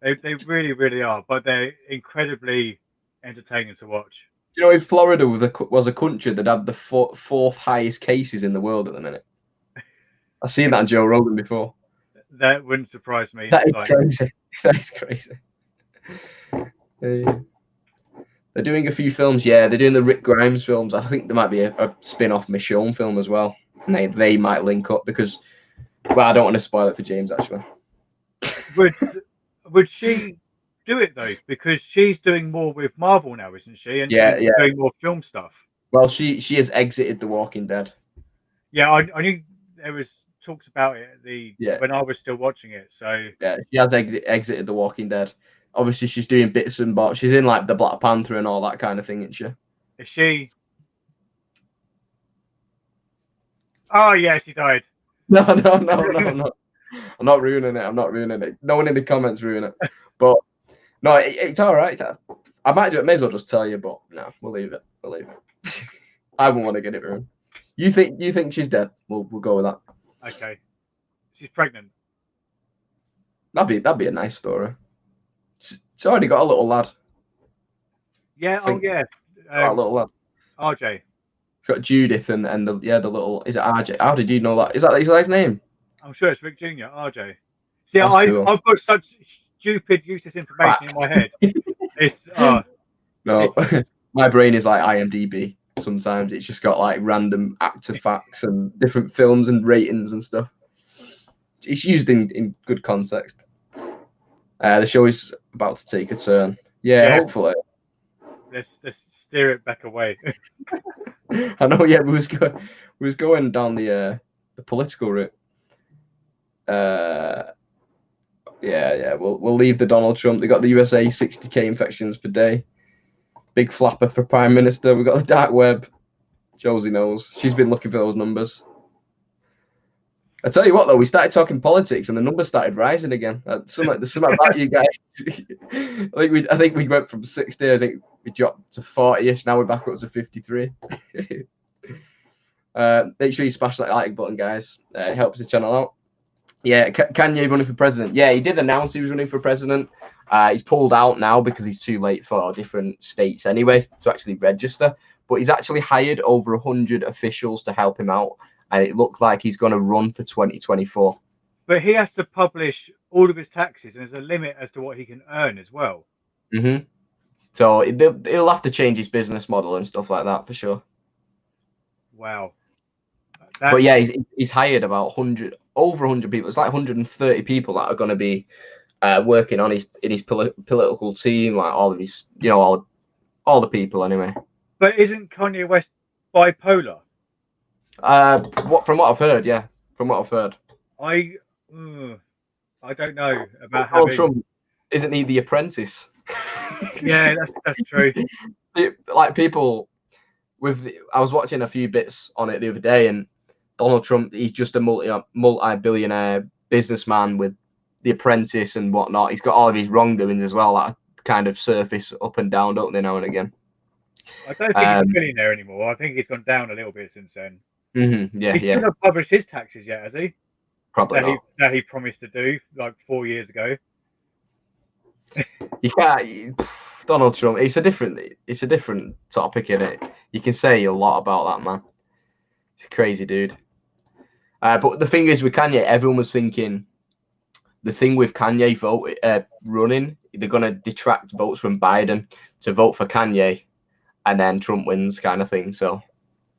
They really, really are, but they're incredibly entertaining to watch. You know, if Florida was a country that had the fourth highest cases in the world at the minute. I've seen that on Joe Rogan before. That wouldn't surprise me. That is crazy. That is crazy. They're doing a few films. Yeah, they're doing the Rick Grimes films. I think there might be a spin-off Michonne film as well. And they might link up because, well, I don't want to spoil it for James, actually. Would she do it, though? Because she's doing more with Marvel now, isn't she? And doing more film stuff. Well, she has exited The Walking Dead. Yeah, I knew there was talks about it when I was still watching it. So yeah, she has exited The Walking Dead. Obviously, she's doing bits and bobs. She's in like the Black Panther and all that kind of thing, isn't she? Is she? Oh yeah, she died. No. I'm not ruining it. No one in the comments ruin it. But no, it's all right. I may as well just tell you, but no, we'll leave it. We'll leave it. I wouldn't want to get it wrong. You think she's dead? We'll go with that. Okay. She's pregnant. That'd be a nice story. She's already got a little lad. Yeah. Oh yeah. Got a little lad. RJ. Got Judith and the little. Is it RJ? How did you know that? Is that his name? I'm sure it's Rick Jr. RJ. See, That's cool. I've got such stupid, useless information in my head. It's no, my brain is like IMDb. Sometimes it's just got like random actor facts and different films and ratings and stuff. It's used in good context. The show is about to take a turn. Yeah. Hopefully. Let's steer it back away. I know. Yeah, we was going down the political route. Yeah. We'll leave the Donald Trump. They got the USA 60K infections per day. Big flapper for Prime Minister. We've got the dark web. Josie knows. She's been looking for those numbers. I tell you what, though, we started talking politics and the numbers started rising again. There's something about you guys. I think we went from 60. I think we dropped to 40ish. Now we're back up to 53. Make sure you smash that like button, guys. It helps the channel out. Yeah, Kanye running for president. Yeah, he did announce he was running for president. He's pulled out now because he's too late for different states anyway to actually register. But he's actually hired over 100 officials to help him out. And it looks like he's going to run for 2024. But he has to publish all of his taxes, and there's a limit as to what he can earn as well. Mm-hmm. So he'll have to change his business model and stuff like that for sure. Wow. But yeah, he's hired about over 100 people. It's like 130 people that are going to be working on his political team, like all of his, all the people anyway. But isn't Kanye West bipolar? From what I've heard, yeah. From what I've heard. I don't know about Donald Trump, isn't he the apprentice? Yeah, that's true. Like people I was watching a few bits on it the other day, and Donald Trump, he's just a multi-billionaire businessman with the apprentice and whatnot. He's got all of his wrongdoings as well that kind of surface up and down, don't they, now and again? I don't think he's a billionaire anymore. I think he's gone down a little bit since then. Mm-hmm. Yeah, he's still not published his taxes yet, has he? Probably not. That he promised to do like 4 years ago. You can't. Donald Trump. It's a different topic, isn't it? You can say a lot about that man. He's a crazy dude. But the thing is with Kanye, everyone was thinking the thing with Kanye running, they're gonna detract votes from Biden to vote for Kanye, and then Trump wins, kind of thing. So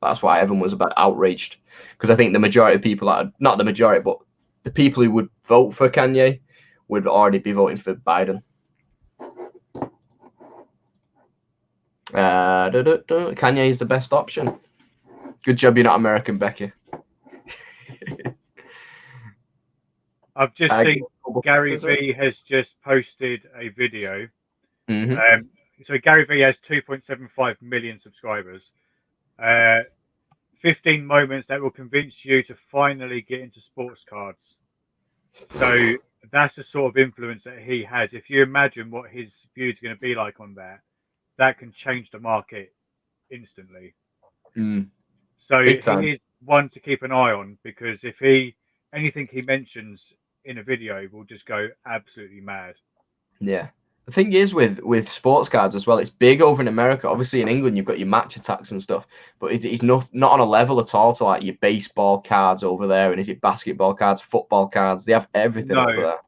that's why everyone was about outraged, because I think the majority of people not the majority, but the people who would vote for Kanye would already be voting for Biden. Kanye is the best option. Good job you're not American, Becky. I've just seen Gary V has just posted a video. Mm-hmm. So Gary V has 2.75 million subscribers. 15 moments that will convince you to finally get into sports cards. So that's the sort of influence that he has. If you imagine what his views are going to be like on that can change the market instantly. So he is one to keep an eye on, because if anything he mentions in a video will just go absolutely mad. Yeah. The thing is with sports cards as well, it's big over in America. Obviously in England you've got your match attacks and stuff, but it's not on a level at all to like your baseball cards over there, and is it basketball cards, football cards? They have everything over there.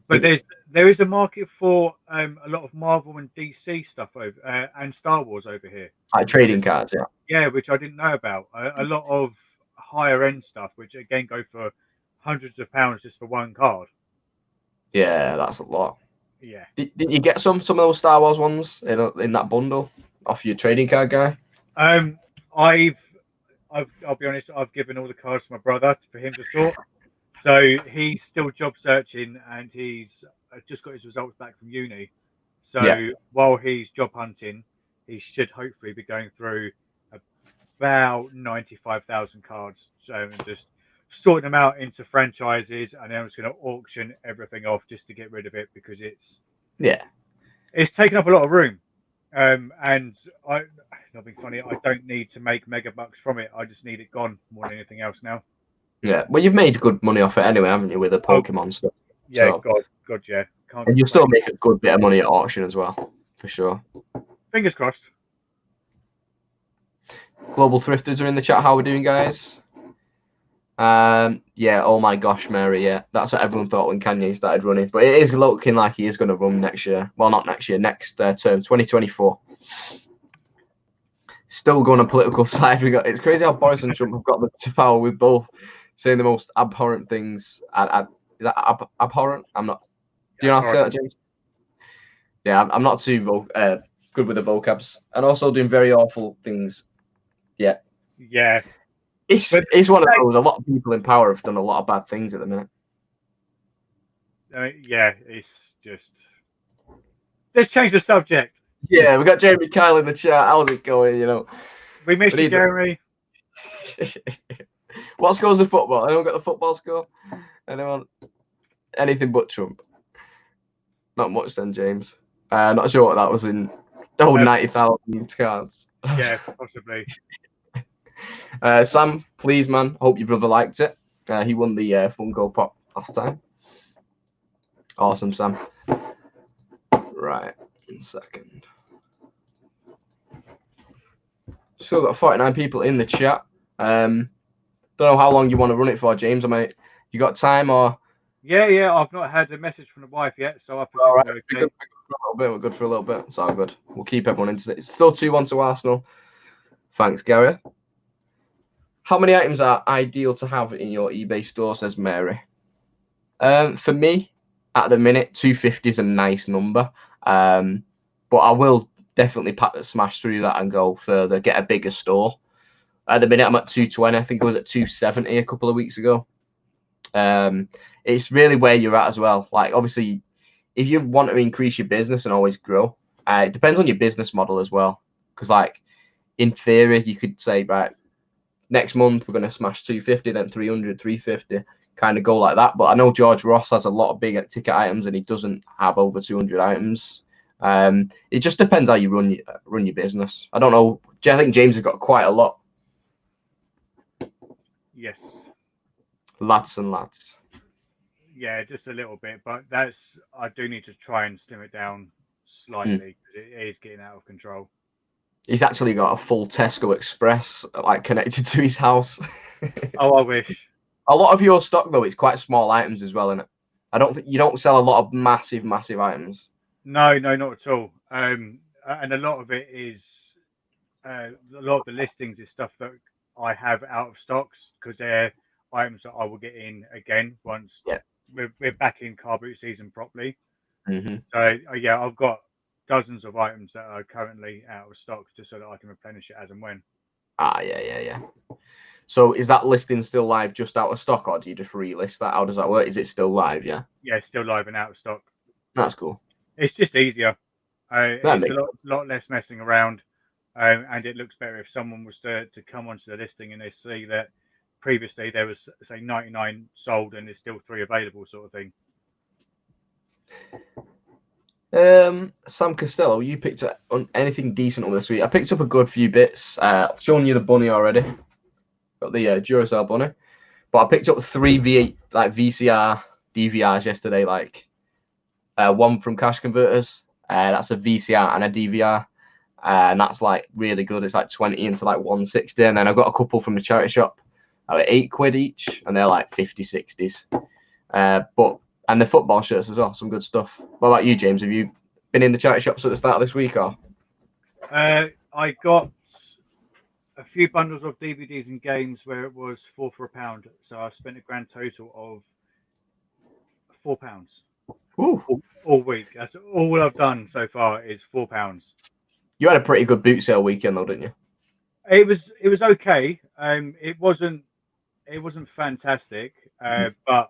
But there is a market for a lot of Marvel and DC stuff over and Star Wars over here. Like trading cards, yeah. Yeah, which I didn't know about. A lot of higher end stuff, which again go for hundreds of pounds just for one card. Yeah, that's a lot. Yeah. Did you get some of those Star Wars ones in that bundle off your trading card guy? I'll be honest, I've given all the cards to my brother for him to sort. So he's still job searching, and he's just got his results back from uni. So while he's job hunting, he should hopefully be going through about 95,000 cards, and just sorting them out into franchises, and then I'm just going to auction everything off just to get rid of it, because it's It's taken up a lot of room. And not being funny, I don't need to make mega bucks from it. I just need it gone more than anything else now. Yeah, well, you've made good money off it anyway, haven't you, with the Pokemon stuff? Yeah, So, God, yeah. Can't and you'll still complain. make a good bit of money at auction as well, for sure. Fingers crossed. Global Thrifters are in the chat. How we doing, guys? Yeah, oh my gosh, Mary, yeah. That's what everyone thought when Kanye started running. But it is looking like he is going to run next year. Well, not next year, next term, 2024. Still going on political side. It's crazy how Boris and Trump have got the power with both saying the most abhorrent things. Is that abhorrent? I'm not. Do you know how to say that, James? Yeah, I'm not too good with the vocabs. And also doing very awful things. Yeah. Yeah. It's one of those. A lot of people in power have done a lot of bad things at the minute. Yeah, it's just. Let's change the subject. Yeah, we got Jeremy Kyle in the chat. How's it going? You know, we missed you, Jeremy. What score's the football? Anyone got the football score? Anyone? Anything but Trump. Not much then, James. Not sure what that was in. 90,000 cards. Yeah, possibly. Sam, please, man. Hope your brother liked it. He won the Funko Pop last time. Awesome, Sam. Right, 1 second. Still got 49 people in the chat. Don't know how long you want to run it for, James. You got time or? Yeah. I've not had a message from the wife yet, so I presume all right. okay. We're good for a little bit. It's all good. We'll keep everyone into it. It's still 2-1 to Arsenal. Thanks, Gary. How many items are ideal to have in your eBay store, says Mary? For me, at the minute, 250 is a nice number. But I will definitely smash through that and go further, get a bigger store. At the minute, I'm at 220. I think I was at 270 a couple of weeks ago. It's really where you're at as well. Like, obviously, if you want to increase your business and always grow, it depends on your business model as well. Because, like, in theory, you could say, right, next month we're going to smash 250, then 300, 350, kind of go like that. But I know George Ross has a lot of big ticket items and he doesn't have over 200 items. It just depends how you run your business. I don't know. I think James has got quite a lot. Yes. Lots and lots. Yeah, just a little bit, but I do need to try and slim it down slightly because it is getting out of control. He's actually got a full Tesco Express like connected to his house. Oh, I wish. A lot of your stock though, it's quite small items as well, isn't it? I don't think you don't sell a lot of massive items. No, not at all. And a lot of it is a lot of the listings is stuff that I have out of stocks because they're items that I will get in again once we're back in car boot season properly. Mm-hmm. So yeah, I've got dozens of items that are currently out of stock just so that I can replenish it as and when. Yeah. So is that listing still live just out of stock or do you just relist that? How does that work? Is it still live? Yeah, it's still live and out of stock. That's cool. It's just easier. It's a lot less messing around, and it looks better if someone was to come onto the listing and they see that previously there was, say, 99 sold and there's still 3 available, sort of thing. Sam Costello, you picked up anything decent on this week? I picked up a good few bits. I've shown you the bunny already. Got the Duracell bunny, but I picked up 3 VCR DVRs yesterday. Like one from Cash Converters. That's a VCR and a DVR, and that's like really good. It's like 20 into like 160, and then I've got a couple from the charity shop. Like £8 each, and they're like 50, 60s. And the football shirts as well, some good stuff. What about you, James? Have you been in the charity shops at the start of this week, or? I got a few bundles of DVDs and games where it was 4 for £1, so I spent a grand total of £4. All week. That's all I've done so far is £4. You had a pretty good boot sale weekend, though, didn't you? It was okay. It wasn't fantastic, but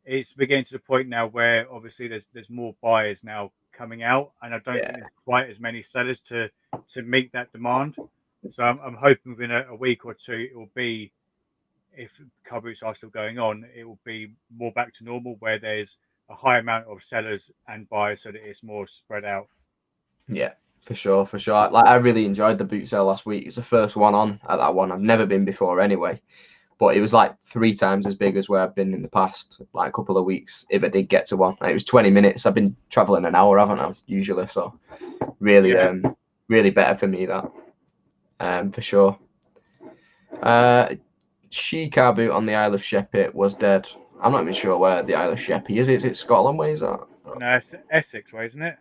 it's beginning to the point now where obviously there's more buyers now coming out, and I don't think there's quite as many sellers to meet that demand. So I'm hoping within a week or two it will be, if car boots are still going on, it will be more back to normal where there's a high amount of sellers and buyers so that it's more spread out. Yeah, for sure. Like I really enjoyed the boot sale last week. It was the first one on at that one. I've never been before anyway, but it was like 3 times as big as where I've been in the past, like a couple of weeks. If I did get to one, and it was 20 minutes. I've been traveling an hour, haven't I? Usually, so really, really better for me that, for sure. She car boot on the Isle of Sheppey was dead. I'm not even sure where the Isle of Sheppey is. Is it Scotland? Where is that? No, it's Essex way, isn't it?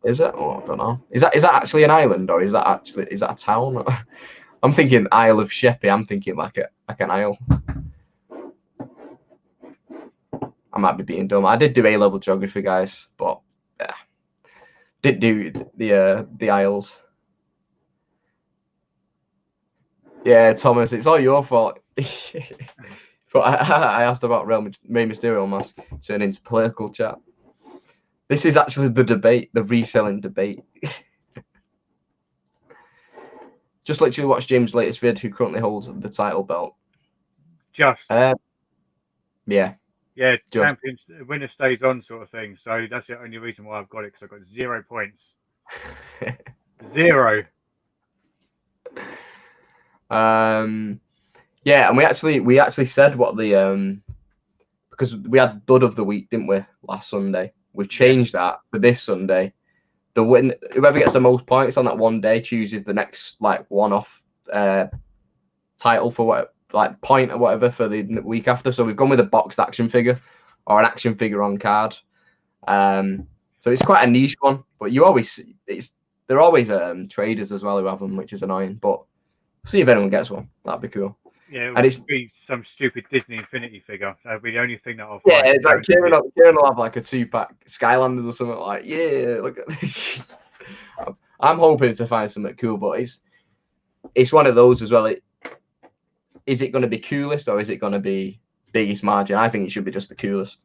Is it? Oh, I don't know. Is that actually an island, or is that a town? I'm thinking Isle of Sheppey. I'm thinking like an isle. I might be being dumb. I did do A-level geography, guys, but yeah, did do the Isles. Yeah, Thomas, it's all your fault. But I asked about Rey Mysterio almost turned into political chat. This is actually the debate, the reselling debate. Just literally watch James' latest vid, who currently holds the title belt. Yeah. Yeah, champions, winner stays on sort of thing. So that's the only reason why I've got it, because I've got 0 points. 0. Yeah, and we actually said what the because we had Dud of the Week, didn't we, last Sunday? We've changed that for this Sunday. Whoever gets the most points on that one day chooses the next like one-off title for what, like point or whatever, for the week after. So we've gone with a boxed action figure or an action figure on card. So it's quite a niche one, but they're always traders as well who have them, which is annoying. But see if anyone gets one. That'd be cool. Yeah, it would be some stupid Disney Infinity figure. That'd be the only thing that I'll find. Yeah, it's like Kieran will have like a 2-pack Skylanders or something like. Yeah, look at. I'm hoping to find something cool, but it's one of those as well. Is it going to be coolest or is it going to be biggest margin? I think it should be just the coolest,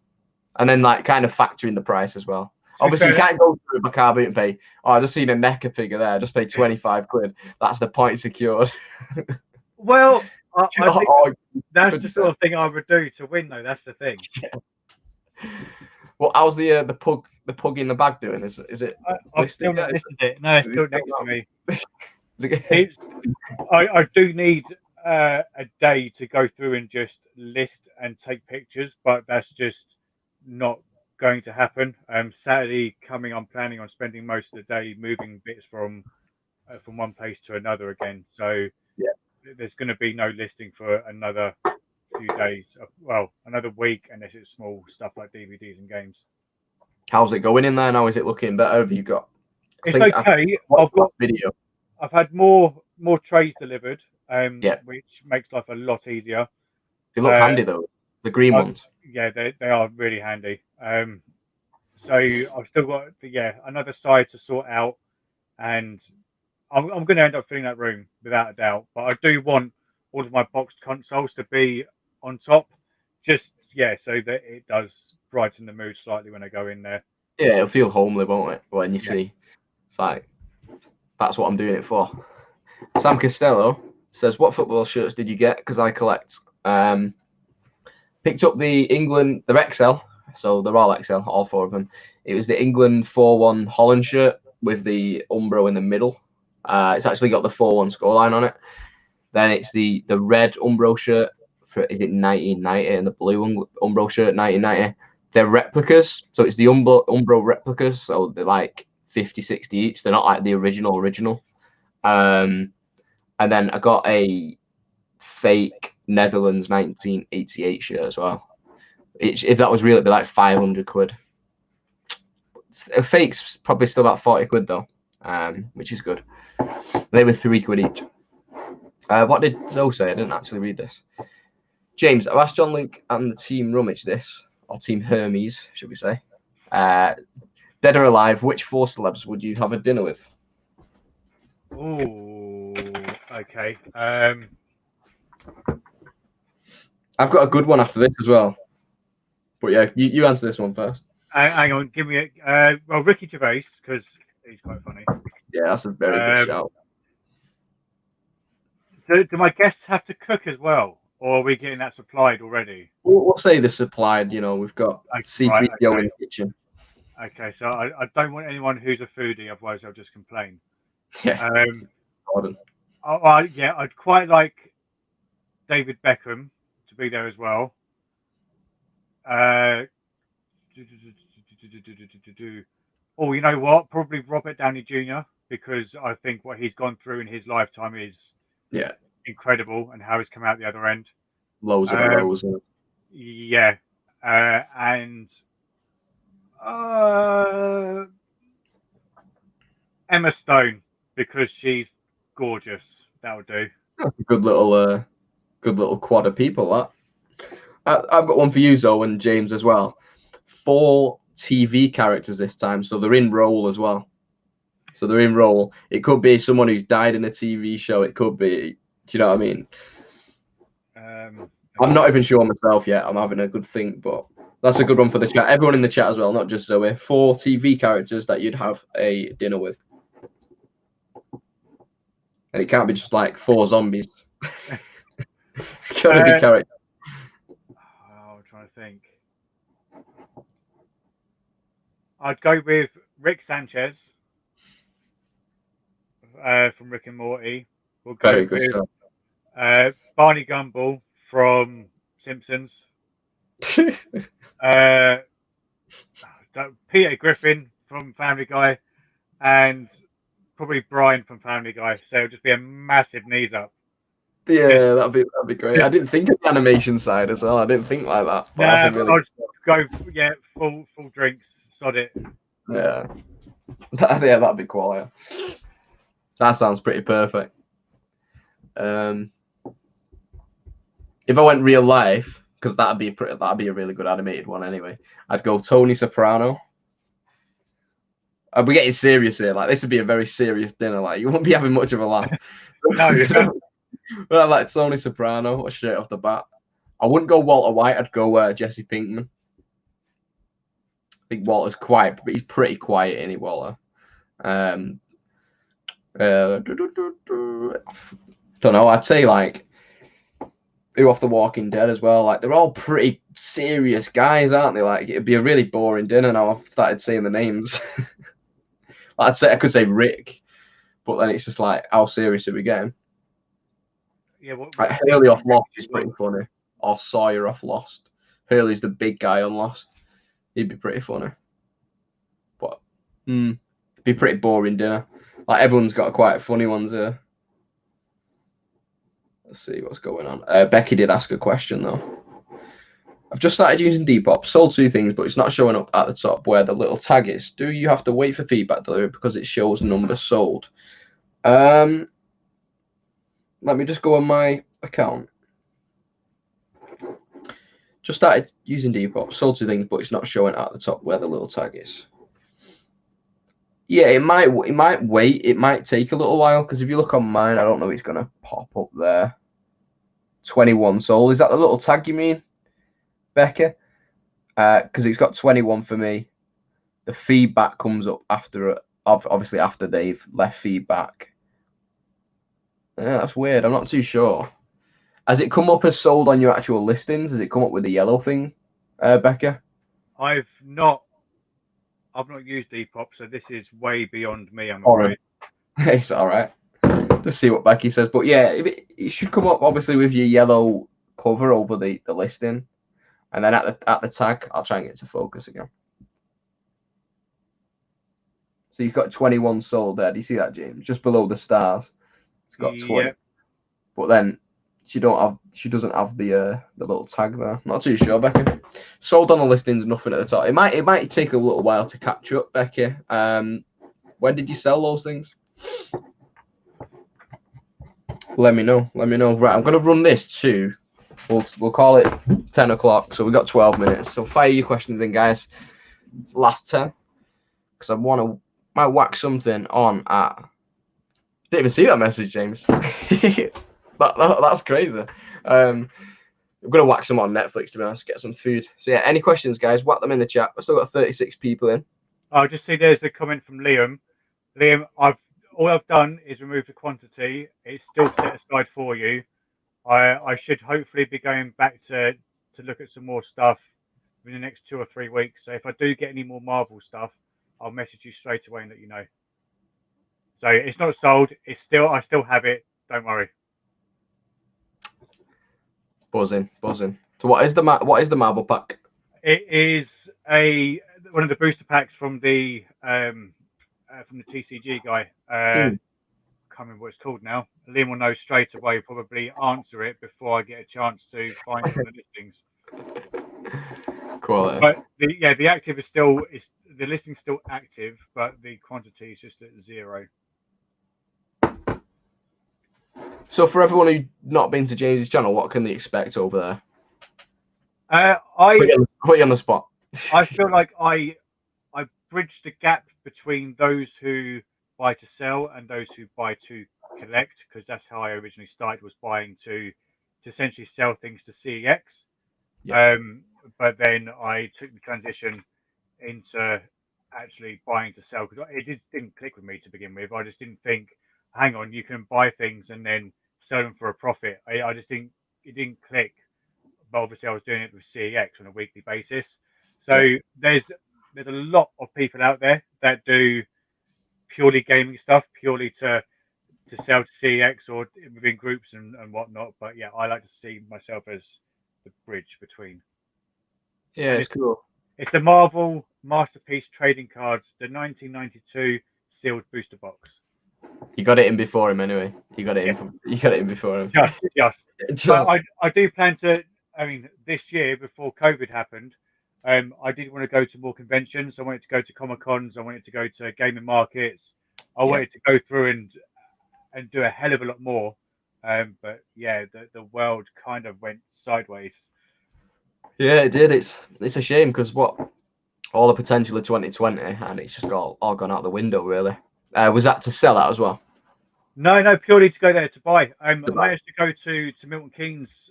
and then like kind of factor in the price as well. Obviously, you can't go through a car boot and pay. Oh, I just seen a NECA figure there. I just paid 25 quid. That's the point secured. Well, I think that's the sort of thing I would do to win, though. That's the thing. Yeah. Well, how's the pug in the bag doing? Is it? I've still not listed it. No, it's still next to me. I do need a day to go through and just list and take pictures, but that's just not going to happen. Saturday coming, I'm planning on spending most of the day moving bits from one place to another again. So yeah, there's going to be no listing for another few days. Well, another week, unless it's small stuff like DVDs and games. How's it going in there now? Is it looking better? Have you got? It's okay. I've got video. I've had more trays delivered, which makes life a lot easier. They look handy though, the green ones. Yeah, they are really handy. So I've still got another side to sort out, and I'm going to end up filling that room without a doubt. But I do want all of my boxed consoles to be on top, just so that it does brighten the mood slightly when I go in there. Yeah, it'll feel homely, won't it? When you see, it's like that's what I'm doing it for. Sam Costello says, "What football shirts did you get? Because I collect." Picked up the England, the XL, so they're all XL, all 4 of them. It was the England 4-1 Holland shirt with the Umbro in the middle. It's actually got the 4-1 scoreline on it. Then it's the red Umbro shirt for, is it 1990, and the blue Umbro shirt 1990. They're replicas, so it's the Umbro replicas, so they're like 50, 60 each. They're not like the original. And then I got a fake Netherlands 1988 shirt as well. If that was real, it'd be like 500 quid. A fake's probably still about 40 quid though, which is good. They were 3 quid each. What did Zoe say? I didn't actually read this. James, I've asked John Luke and the team Rummage this, or Team Hermes, should we say. Dead or alive, which 4 celebs would you have a dinner with? Oh, okay. I've got a good one after this as well. But yeah, you answer this one first. Hang on, give me well, Ricky Gervais, because he's quite funny. Yeah, that's a very good shout. Do my guests have to cook as well, or are we getting that supplied already? We'll say they're supplied. We've got Right, C3PO in the kitchen. Okay, so I don't want anyone who's a foodie, otherwise they'll just complain. Yeah. Gordon. Yeah, I'd quite like David Beckham to be there as well. Oh, you know what? Probably Robert Downey Jr. because I think what he's gone through in his lifetime is incredible, and how he's come out the other end. Lows and lows. Yeah, and Emma Stone because she's gorgeous. That would do. That's a good little quad of people. That. I've got one for you, Zoe, and James as well. 4 TV characters this time, so they're in role as well. So they're in role. It could be someone who's died in a TV show. It could be, do you know what I mean? I'm not even sure myself yet. I'm having a good think, but that's a good one for the chat. Everyone in the chat as well, not just Zoe. 4 TV characters that you'd have a dinner with. And it can't be just like 4 zombies. It's got to be characters. I'm trying to think. I'd go with Rick Sanchez from Rick and Morty. We'll go Very good with Barney Gumble from Simpsons. Peter Griffin from Family Guy, and probably Brian from Family Guy. So it'll just be a massive knees up. Yeah, that'd be great. I didn't think of the animation side as well. I didn't think like that. But that's I'll just go full drinks. Sod it. Yeah. That'd be quality. That sounds pretty perfect. If I went real life, because that'd be a really good animated one anyway, I'd go Tony Soprano. We're getting serious here. Like, this would be a very serious dinner. Like, you won't be having much of a laugh. No. But I like Tony Soprano straight off the bat. I wouldn't go Walter White. I'd go Jesse Pinkman. I think Walter's quiet, but he's pretty quiet, isn't he, Walter? Don't know. I'd say like who off The Walking Dead as well. Like, they're all pretty serious guys, aren't they? Like, it'd be a really boring dinner now. I've started saying the names. I could say Rick, but then it's just like, how serious are we getting? Yeah, like Hurley off Lost is pretty funny, or Sawyer off Lost. Hurley's the big guy on Lost. He'd be pretty funny, but it'd be pretty boring dinner. Like, everyone's got quite funny ones here. Let's see what's going on. Becky did ask a question though. I've just started using Depop. Sold 2 things, but it's not showing up at the top where the little tag is. Do you have to wait for feedback delivery because it shows numbers sold? Let me just go on my account. Just started using Depop. Sold 2 things, but it's not showing at the top where the little tag is. Yeah, it might wait. It might take a little while, because if you look on mine, I don't know if it's gonna pop up there. 21 sold. Is that the little tag you mean, Becca? Because it's got 21 for me. The feedback comes up after, obviously after they've left feedback. Yeah, that's weird. I'm not too sure. Has it come up as sold on your actual listings? Has it come up with the yellow thing, Becca? I've not used Depop, so this is way beyond me, I'm afraid. It's all right. Just see what Becky says. But yeah, it should come up obviously with your yellow cover over the listing, and then at the tag, I'll try and get to focus again. So you've got 21 sold there. Do you see that, James? Just below the stars, it's got 20. Yep. But then she doesn't have the little tag there. Not too sure, Becky. Sold on the listings, nothing at the top. It might take a little while to catch up, Becky. When did you sell those things? Let me know. Right, I'm gonna run this too. We'll call it 10 o'clock. So we've got 12 minutes. So fire your questions in, guys. Last 10, because I might whack something on at. Didn't even see that message, James. That's crazy. I'm gonna whack some on Netflix, to be honest. Get some food. So yeah, any questions, guys? Whack them in the chat. We've still got 36 people in. I'll just see. There's the comment from Liam. Liam, all I've done is remove the quantity. It's still set aside for you. I should hopefully be going back to look at some more stuff in the next 2 or 3 weeks. So if I do get any more Marvel stuff, I'll message you straight away and let you know. So it's not sold. I still have it. Don't worry. Buzzing. So what is the Marvel pack? It is one of the booster packs from the TCG guy. Can't remember what it's called now. Liam will know straight away. Probably answer it before I get a chance to find it on the listings. Quality. But the active is the listing's still active, but the quantity is just at 0. So for everyone who's not been to James's channel, what can they expect over there? Put you on the spot. I feel like I bridged the gap between those who buy to sell and those who buy to collect, because that's how I originally started, was buying to essentially sell things to CEX. Yeah. But then I took the transition into actually buying to sell, because it didn't click with me to begin with. I just didn't think, hang on, you can buy things and then sell them for a profit. I just think it didn't click. But obviously I was doing it with CEX on a weekly basis. So there's a lot of people out there that do purely gaming stuff, purely to sell to CEX or within groups and whatnot. But yeah, I like to see myself as the bridge between. Yeah, it's cool. It's the Marvel Masterpiece trading cards, the 1992 sealed booster box. You got it in before him anyway. You got it in before him. Just. But I do plan to. I mean, this year before COVID happened, I did want to go to more conventions. I wanted to go to Comic Cons. I wanted to go to gaming markets. I wanted to go through and do a hell of a lot more. But yeah, the world kind of went sideways. Yeah, it did. It's a shame because all the potential of 2020, and it's just all gone out the window really. Was that to sell out as well? No, purely to go there to buy. I managed to go to Milton Keynes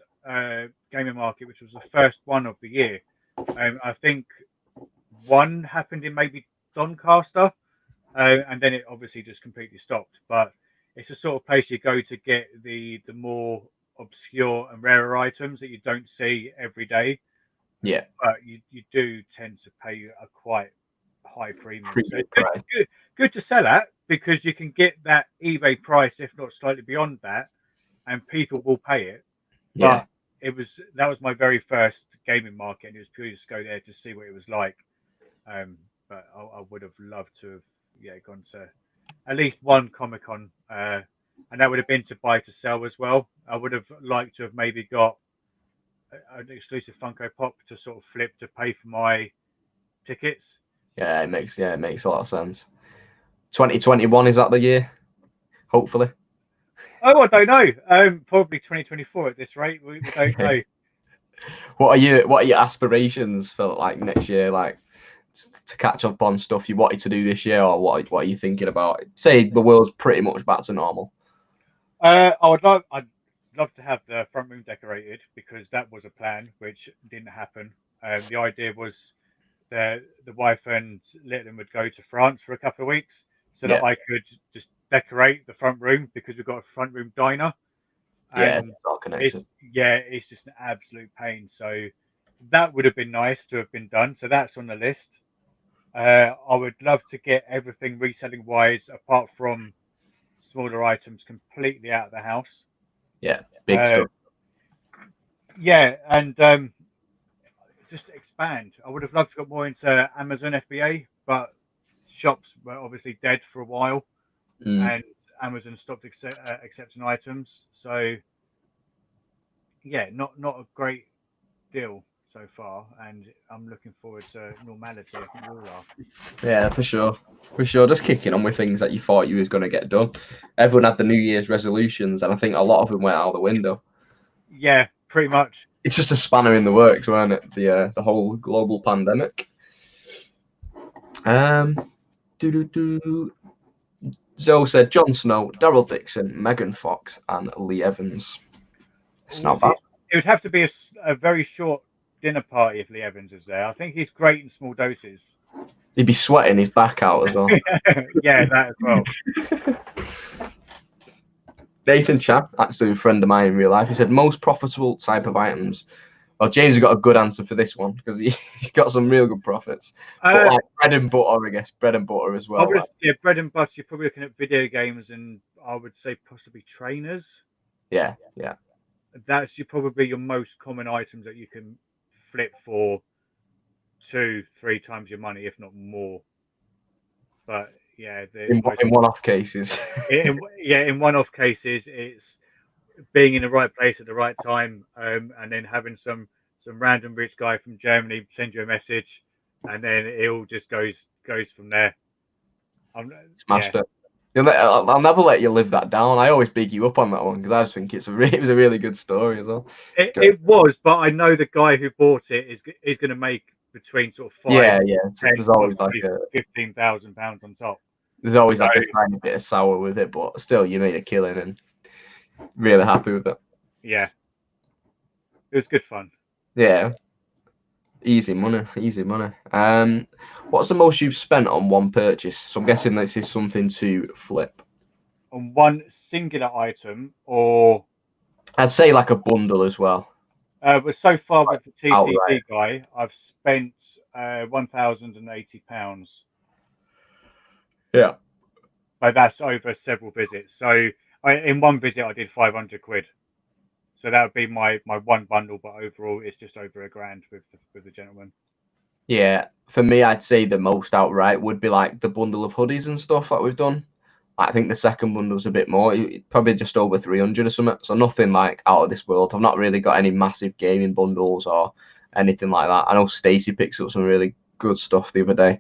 gaming market, which was the first one of the year. I think one happened in maybe Doncaster, and then it obviously just completely stopped. But it's the sort of place you go to get the more obscure and rarer items that you don't see every day. Yeah, but you do tend to pay a quite high premium. So it's good to sell at, because you can get that eBay price, if not slightly beyond that, and people will pay it. Yeah. But that was my very first gaming market, and it was purely just go there to see what it was like. But I would have loved to have gone to at least one Comic Con, and that would have been to buy to sell as well. I would have liked to have maybe got an exclusive Funko Pop to sort of flip to pay for my tickets. Yeah, it makes a lot of sense. 2021, is that the year? Hopefully. Oh, I don't know. Probably 2024 at this rate. We don't know. What are your aspirations for like next year? Like to catch up on stuff you wanted to do this year, or what are you thinking about? Say the world's pretty much back to normal. I'd love to have the front room decorated, because that was a plan which didn't happen. The idea was the wife and Little would go to France for a couple of weeks so that I could just decorate the front room, because we've got a front room diner. Yeah, it's not connected. It's just an absolute pain. So that would have been nice to have been done. So that's on the list. I would love to get everything reselling wise, apart from smaller items, completely out of the house. Yeah, big stuff. Yeah, and just expand. I would have loved to get more into Amazon FBA, but shops were obviously dead for a while, and Amazon stopped accepting items. So yeah, not a great deal so far, and I'm looking forward to normality. I think we all are. Yeah, for sure. Just kicking on with things that you thought you was going to get done. Everyone had the New Year's resolutions, and I think a lot of them went out the window. Yeah, pretty much. It's just a spanner in the works, weren't it? The whole global pandemic. Zoe said Jon Snow, Daryl Dixon, Megan Fox, and Lee Evans. It's not bad. It would have to be a very short dinner party if Lee Evans is there. I think he's great in small doses. He'd be sweating his back out as well. Yeah, that as well. Nathan Chan, actually a friend of mine in real life, he said most profitable type of items. Well, James has got a good answer for this one because he's got some real good profits. But like bread and butter, I guess bread and butter as well. Yeah, bread and butter. You're probably looking at video games, and I would say possibly trainers. Yeah. That's probably your most common items that you can flip for 2-3 times your money, if not more. But yeah, In one-off cases. in one-off cases, it's being in the right place at the right time, and then having some random rich guy from Germany send you a message, and then it all just goes from there. Smashed it. I'll never let you live that down. I always big you up on that one because I just think it was a really good story as well. It was, but I know the guy who bought it is going to make between sort of 5, 10, there's always like £15,000 on top. There's always like a tiny bit of sour with it, but still, you made a killing and really happy with it. Yeah, it was good fun. Yeah, easy money. What's the most you've spent on one purchase? So I'm guessing this is something to flip. On one singular item, or I'd say like a bundle as well. But so far with the TCB guy, I've spent £1,080. Yeah, but that's over several visits. So in one visit, I did £500. So that would be my one bundle, but overall, it's just over £1,000 with the gentleman. Yeah, for me, I'd say the most outright would be like the bundle of hoodies and stuff that we've done. I think the second bundle's a bit more, probably just over 300 or something. So nothing like out of this world. I've not really got any massive gaming bundles or anything like that. I know Stacey picks up some really good stuff the other day,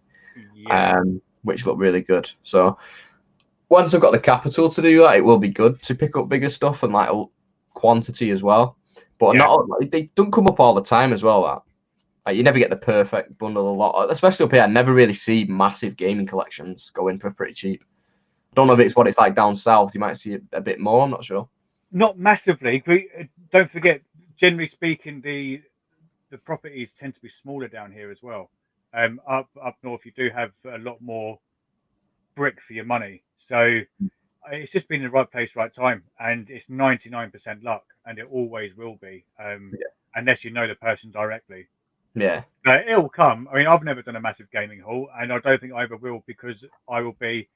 which looked really good. So once I've got the capital to do that, it will be good to pick up bigger stuff and like quantity as well. But they don't come up all the time as well. That like, you never get the perfect bundle a lot, especially up here. I never really see massive gaming collections going for pretty cheap. I don't know if it's what it's like down south. You might see it a bit more. I'm not sure. Not massively. Don't forget, generally speaking, the properties tend to be smaller down here as well. Up north, you do have a lot more brick for your money. So it's just been in the right place, right time, and it's 99% luck, and it always will be, unless you know the person directly. Yeah, it'll come. I mean, I've never done a massive gaming haul, and I don't think I ever will, because I will be.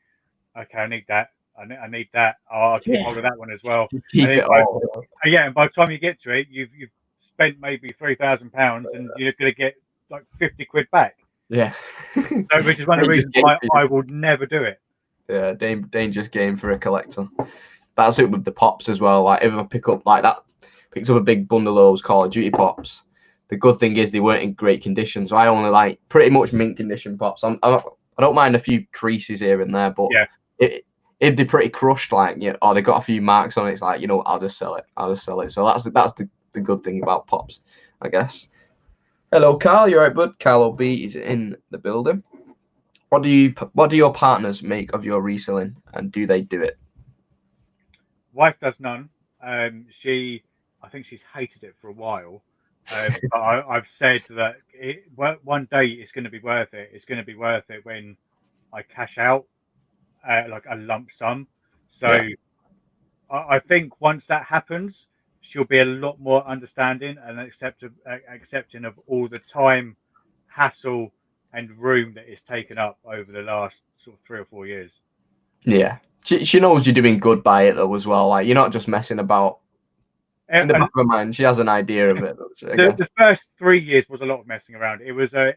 Okay, I need that. I need that. Oh, I'll keep hold of that one as well. And by the time you get to it, you've spent maybe £3,000, and you're going to get like £50 back. Yeah. So, which is one of the reasons why I would never do it. Yeah, dangerous game for a collector. That's it with the pops as well. Like if I pick up like that, picks up a big bundle of those Call of Duty pops. The good thing is they weren't in great condition, so I only like pretty much mint condition pops. I don't mind a few creases here and there, but if they're pretty crushed, like or they got a few marks on it, it's like I'll just sell it. So that's the good thing about pops, I guess. Hello, Carl. You alright, bud? Carl B is in the building. What do your partners make of your reselling, and do they do it? Wife does none. I think she's hated it for a while. But I've said that one day it's going to be worth it. It's going to be worth it when I cash out like a lump sum. So I think once that happens, she'll be a lot more understanding and accepting of all the time, hassle, and room that is taken up over the last sort of 3 or 4 years. Yeah, she knows you're doing good by it though as well. Like you're not just messing about. In the back of her mind, she has an idea of it. The first 3 years was a lot of messing around. It was a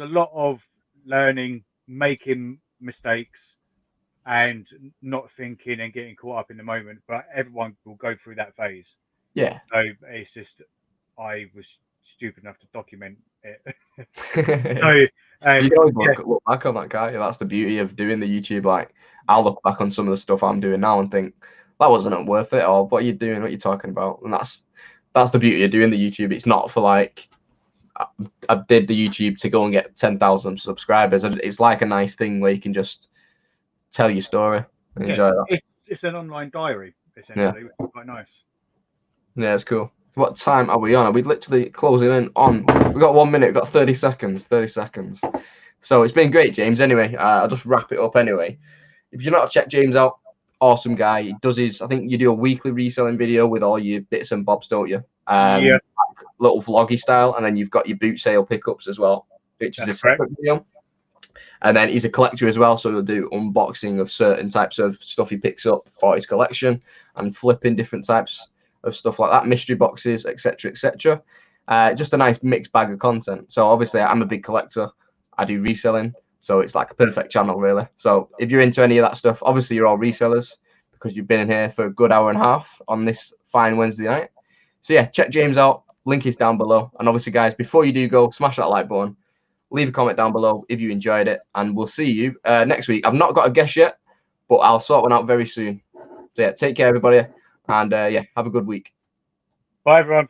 lot of learning, making mistakes, and not thinking and getting caught up in the moment. But everyone will go through that phase. Yeah. So it's just I was stupid enough to document it. So you can always look back on that, can't you? That's the beauty of doing the YouTube. Like I'll look back on some of the stuff I'm doing now and think, that wasn't worth it, or what are you doing? What are you talking about? And that's the beauty of doing the YouTube. It's not for like I did the YouTube to go and get 10,000 subscribers. It's like a nice thing where you can just tell your story and enjoy that. It's an online diary essentially, which is quite nice. Yeah, it's cool. What time are we on? Are we literally closing in on? We've got 1 minute. We've got 30 seconds. 30 seconds. So it's been great, James. Anyway, I'll just wrap it up anyway. If you're not check James out awesome guy. He does his, I think you do a weekly reselling video with all your bits and bobs, don't you? Yeah. Like little vloggy style, and then you've got your boot sale pickups as well, which is a That's correct. separate video. And then he's a collector as well, so he'll do unboxing of certain types of stuff he picks up for his collection and flipping different types of stuff like that, mystery boxes, etc., etc. Just a nice mixed bag of content. So obviously, I'm a big collector. I do reselling, so it's like a perfect channel, really. So if you're into any of that stuff, obviously you're all resellers because you've been in here for a good hour and a half on this fine Wednesday night. So yeah, check James out. Link is down below. And obviously, guys, before you do go, smash that like button. Leave a comment down below if you enjoyed it, and we'll see you next week. I've not got a guest yet, but I'll sort one out very soon. So yeah, take care, everybody, and yeah, have a good week. Bye, everyone.